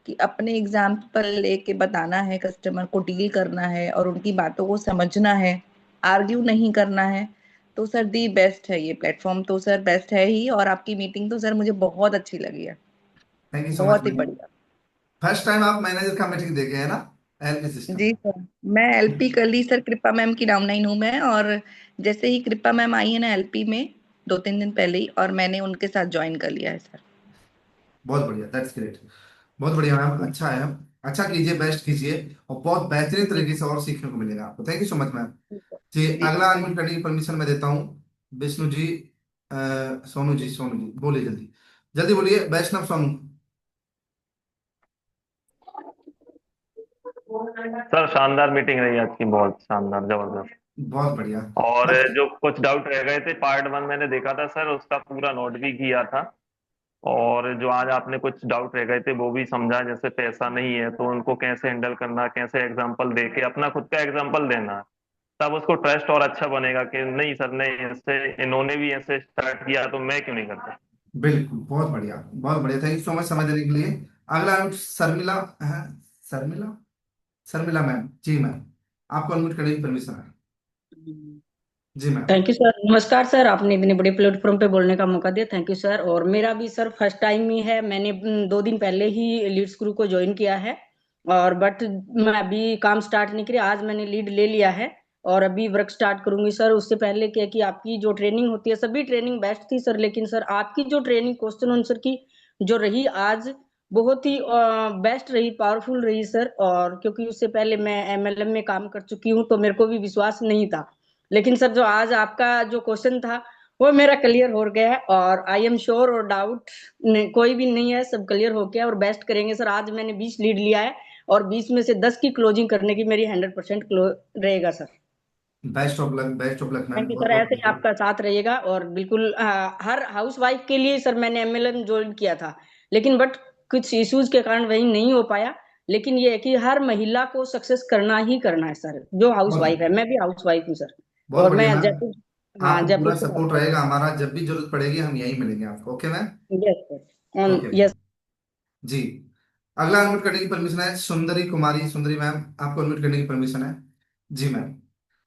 कि अपने एग्जाम्पल लेके बताना है, कस्टमर को डील करना है और उनकी बातों को समझना है, आर्ग्यू नहीं करना है। तो सर दी बेस्ट है ये प्लेटफॉर्म, तो सर बेस्ट है ही। और आपकी मीटिंग तो सर मुझे बहुत अच्छी लगी है, थैंक यू सो मच बहुत ही मैम। बढ़िया। फर्स्ट टाइम आप मैनेजर का मीटिंग देखे है ना, एलपी सिस्टम? जी सर, मैं एलपी कर ली सर, कृपा मैम की डाउनलाइन हूँ मैं। और जैसे ही कृपा मैम आई है ना एलपी में, 2-3 दिन पहले ही, और मैंने उनके साथ ज्वाइन कर लिया है सर। बहुत बढ़िया, दैट्स ग्रेट। बहुत बढ़िया मैम, अच्छा है। अच्छा कीजिए, बेस्ट कीजिए, और बहुत बेहतरीन जी तरीके से और सीखने को मिलेगा आपको। Thank you so much ma'am. जी सर। जी जी सर, अगला थैंक अनम्यूट करने की परमिशन मैं देता हूँ। विष्णु जी, सोनू जी, सोनू जी बोलिए जल्दी, जल्दी बोलिए, वैष्णव सोनू। सर शानदार मीटिंग रही आज की, बहुत शानदार, जबरदस्त। बहुत बढ़िया। और फर्स्ट। जो कुछ डाउट रह गए थे पार्ट वन मैंने देखा था सर, उसका पूरा नोट भी किया था। और जो आज आपने कुछ डाउट रह गए थे वो भी समझा, जैसे पैसा नहीं है तो उनको कैसे हैंडल करना, कैसे एग्जाम्पल दे के अपना खुद का एग्जाम्पल देना, तब उसको ट्रस्ट और अच्छा बनेगा कि नहीं सर, नहीं ऐसे इन्होंने भी ऐसे स्टार्ट किया तो मैं क्यों नहीं करता। बिल्कुल, बहुत बढ़िया, बहुत बढ़िया, थैंक यू सो मच समय देने के लिए। अगला अनम्यूट शर्मिला है। शर्मिला, शर्मिला मैम, जी मैम, आपको अनम्यूट करने की परमिशन है। यू। जी मैम। Thank you sir. नमस्कार सर, आपने इतने बड़े प्लेटफॉर्म पे बोलने का मौका दिया, थैंक यू सर। और मेरा भी सर फर्स्ट टाइम ही है, मैंने 2 दिन पहले ही लीड्स ग्रुप को ज्वाइन किया है। और बट मैं अभी काम स्टार्ट नहीं किया, आज मैंने लीड ले लिया है और अभी वर्क स्टार्ट करूंगी सर। उससे पहले क्या कि आपकी जो ट्रेनिंग होती है, सभी ट्रेनिंग बेस्ट थी सर, लेकिन सर आपकी जो ट्रेनिंग क्वेश्चन आंसर की जो रही आज, बहुत ही बेस्ट रही, पावरफुल रही सर। और क्योंकि उससे पहले मैं एमएलएम में काम कर चुकी हूँ तो मेरे को भी विश्वास नहीं था, लेकिन सर जो आज आपका जो क्वेश्चन था वो मेरा क्लियर हो गया है। और आई एम श्योर, और डाउट कोई भी नहीं है, सब क्लियर हो गया और बेस्ट करेंगे सर। आज मैंने 20 लीड लिया है और 20 में से 10 की क्लोजिंग करने की मेरी 100% रहेगा sir. Best of luck, best of luck ma'am, thank you बहुत सर, बहुत ऐसे ही शुक्रिया। आपका साथ रहेगा। और बिल्कुल हर हाउस वाइफ के लिए सर मैंने एमएलएम ज्वाइन किया था, लेकिन बट कुछ इश्यूज के कारण वही नहीं हो पाया। लेकिन ये है कि हर महिला को सक्सेस करना ही करना है सर, जो हाउस बहुत वाइफ है, मैं भी हाउस वाइफ हूँ सर। बहुत और बढ़िया मैं मैम। जयपुर, हाँ आपको जयपुर पूरा से सपोर्ट करता रहेगा हमारा, जब भी जरूरत पड़ेगी हम यहीं मिलेंगे आपको, ओके मैम? हूँ। Yes sir, okay yes. Ma'am. जी अगला अनम्यूट करने की परमिशन है सुंदरी कुमारी, सुंदरी मैम, आपको अनम्यूट करने की परमिशन है। जी मैम।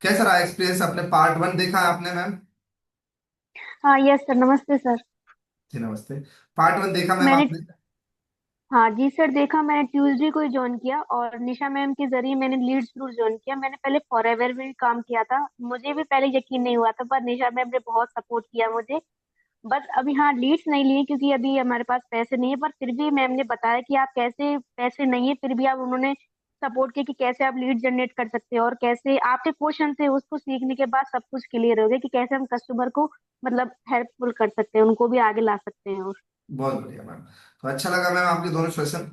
कैसा रहा एक्सपीरियंस? अपने पार्ट 1 देखा है आपने मैम? हाँ यस सर, नमस्ते सर। जी नमस्ते। पार्ट 1 देखा मैम मैंने आपने? हाँ जी सर देखा, मैंने ट्यूसडे को ही ज्वाइन किया और निशा मैम के जरिए मैंने लीड्स ग्रुप ज्वाइन किया। मैंने पहले फॉरएवर में भी काम किया था, मुझे भी पहले यकीन नहीं हुआ था, पर निशा मैम ने बहुत सपोर्ट किया मुझे। बस अभी हाँ लीड्स नहीं लिए क्योंकि अभी हमारे पास पैसे नहीं है, पर फिर भी मैम ने बताया कि आप कैसे, पैसे नहीं है फिर भी आप, उन्होंने सपोर्ट किया कि कैसे आप लीड जनरेट कर सकते हो और कैसे आपके क्वेश्चन से उसको सीखने के बाद सब कुछ क्लियर हो गया कि कैसे हम कस्टमर को मतलब हेल्पफुल कर सकते हैं, उनको भी आगे ला सकते हैं। और बहुत बढ़िया मैम। तो अच्छा लगा मैम आपके दोनों सेशन?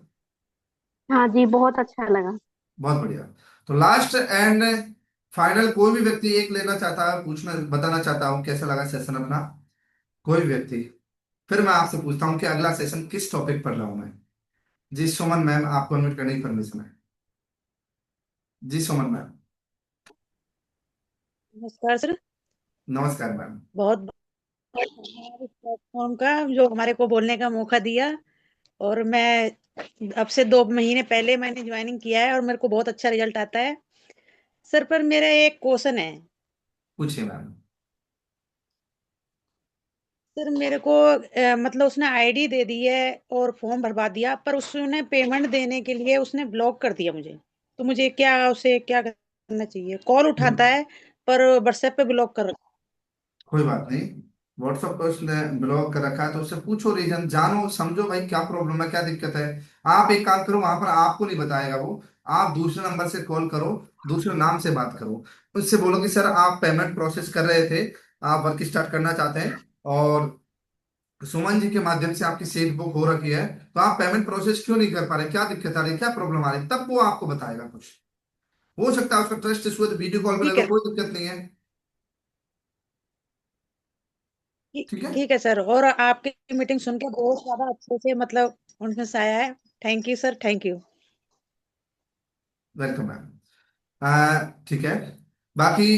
हाँ जी, बहुत अच्छा लगा। बहुत बढ़िया। तो लास्ट एंड फाइनल, कोई भी व्यक्ति एक लेना चाहता है, पूछना बताना चाहता हूँ कैसा लगा सेशन अपना? कोई भी व्यक्ति? फिर मैं आपसे पूछता हूँ कि अगला सेशन किस टॉपिक पर लाऊं मैं? जी सुमन मैम, आपको अनम्यूट करने की परमिशन है। जी सुमन मैम। नमस्कार सर। नमस्कार मैम। बहुत बहुत धन्यवाद इस प्लेटफॉर्म का जो हमारे को बोलने का मौका दिया। और मैं अब से 2 महीने पहले मैंने ज्वाइनिंग किया है और मेरे को बहुत अच्छा रिजल्ट आता है सर। पर मेरा एक क्वेश्चन है पूछिए मैम। सर। मेरे को मतलब उसने आईडी दे दी है और फॉर्म भरवा दिया, पर उसने पेमेंट देने के लिए उसने ब्लॉक कर दिया मुझे। तो मुझे क्या उसे क्या करना चाहिए? कॉल उठाता है पर व्हाट्सएप पे ब्लॉक कर रखा कोई बात नहीं, व्हाट्सएप पे उसने ब्लॉक कर रखा है तो उससे पूछो, रीजन जानो, समझो भाई क्या प्रॉब्लम है, क्या दिक्कत है। आप एक काम करो, वहां पर आपको नहीं बताएगा वो, आप दूसरे नंबर से कॉल करो, दूसरे नाम से बात करो। उससे बोलो कि सर आप पेमेंट प्रोसेस कर रहे थे, आप वर्क स्टार्ट करना चाहते हैं और सुमन जी के माध्यम से आपकी सीट बुक हो रखी है, तो आप पेमेंट प्रोसेस क्यों नहीं कर पा रहे, क्या दिक्कत आ रही है, क्या प्रॉब्लम आ रही है, तब वो आपको बताएगा कुछ। हो सकता है उसका ट्रस्ट इशू है तो वीडियो कॉल पे ले ठीक लो, है। कोई दिक्कत नहीं है। ठीक ठीक है। ठीक है सर। और आपकी मीटिंग सुन के बहुत ज्यादा अच्छे से मतलब उनमें से आया है। Thank you sir, thank you. Welcome ma'am. ठीक है। बाकी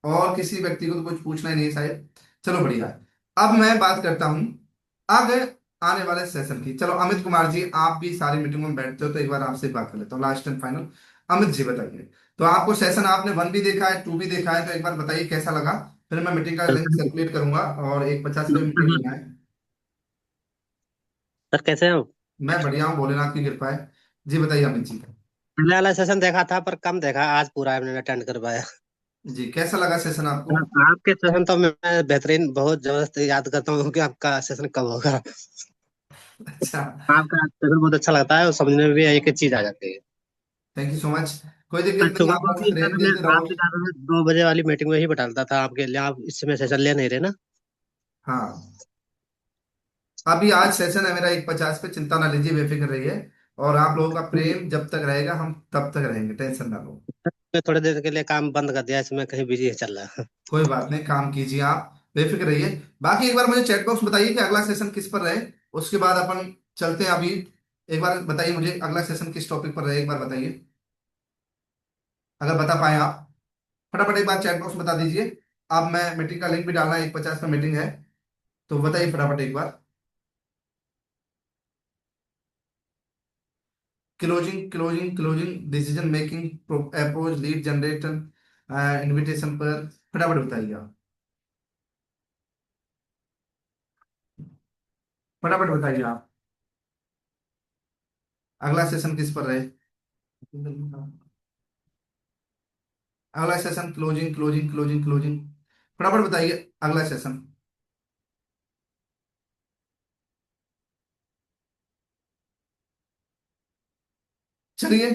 और किसी व्यक्ति को तो कुछ पूछना ही नहीं है शायद। चलो बढ़िया है। अब मैं बात करता हूँ आगे आने वाले सेशन की। चलो अमित कुमार जी, आप भी सारी मीटिंगों में बैठते हो तो एक बार आपसे बात कर लेता हूँ, last and final. Amit ji बताइए, तो आपको सेशन आपने 1 भी देखा है, 2 भी देखा है, तो एक बार बताइए कैसा लगा। फिर मैं मीटिंग का लिंक सर्कुलेट करूंगा और एक 50 रुपये मीटिंग लेना है। सर कैसे हो? मैं बढ़िया हूँ, भोलेनाथ की कृपा है। जी बताइए अमित जी। पहले वाला सेशन देखा था पर कम देखा, आज पूरा मैंने अटेंड कर पाया। जी कैसा लगा सेशन आपको? आपके सेशन तो मैं बेहतरीन, बहुत जबरदस्त याद करता हूँ कि आपका सेशन कब होगा। अच्छा। आपका सेशन बहुत अच्छा लगता है और समझने में भी एक एक चीज आ जाती है। Thank you so much. कोई मैं दिक्कत नहीं, सुबह आप को बस भी प्रेम सर, मैं देते रहो। आपके साथ में 2 बजे वाली मीटिंग में ही बैठा था आपके लिए। आप इस समय सेशन ले नहीं रहे ना? हाँ, अभी आज सेशन है मेरा 1:50 पे, चिंता ना लीजिए, बेफिक्र रहिए। और आप लोगों का प्रेम जब तक रहेगा हम तब तक रहेंगे, टेंशन ना लो। मैं थोड़ी देर के लिए काम बंद कर दिया, इसमें कहीं बिजी चल रहा है। कोई बात नहीं, काम कीजिए आप, बेफिक्र रहिए। बाकी एक बार मुझे चैट बॉक्स बताइए कि अगला सेशन किस पर रहे, उसके बाद अपन चलते हैं अभी। एक बार बताइए मुझे अगला सेशन किस टॉपिक पर रहे, एक बार बताइए, अगर बता पाए आप। फटाफट एक बार चैट बॉक्स में बता दीजिए। अब मैं मीटिंग का लिंक भी डालना है, 1:50 में मीटिंग है, तो बताइए फटाफट एक बार। Closing closing closing decision making approach lead generation invitation पर फटाफट बताइए आप, फटाफट बताइए आप अगला सेशन किस पर रहे। अगला session closing closing closing closing, फटाफट बताइए अगला सेशन। चलिए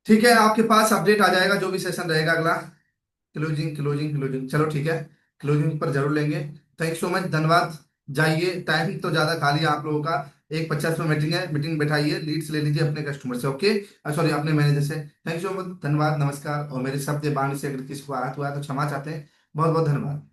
ठीक है, आपके पास अपडेट आ जाएगा जो भी सेशन रहेगा अगला। क्लोजिंग क्लोजिंग क्लोजिंग, चलो ठीक है, क्लोजिंग पर जरूर लेंगे। थैंक सो मच, धन्यवाद। जाइए, टाइम तो ज्यादा खाली है आप लोगों का। 1:50 में मीटिंग है, मीटिंग बैठाइए, लीड्स ले लीजिए अपने कस्टमर से, ओके, सॉरी अपने मैनेजर से। थैंक सो मच, धन्यवाद, नमस्कार। और मेरे शब्द बाणी से अगर किसी को आहत हुआ है तो क्षमा चाहते हैं। बहुत बहुत धन्यवाद।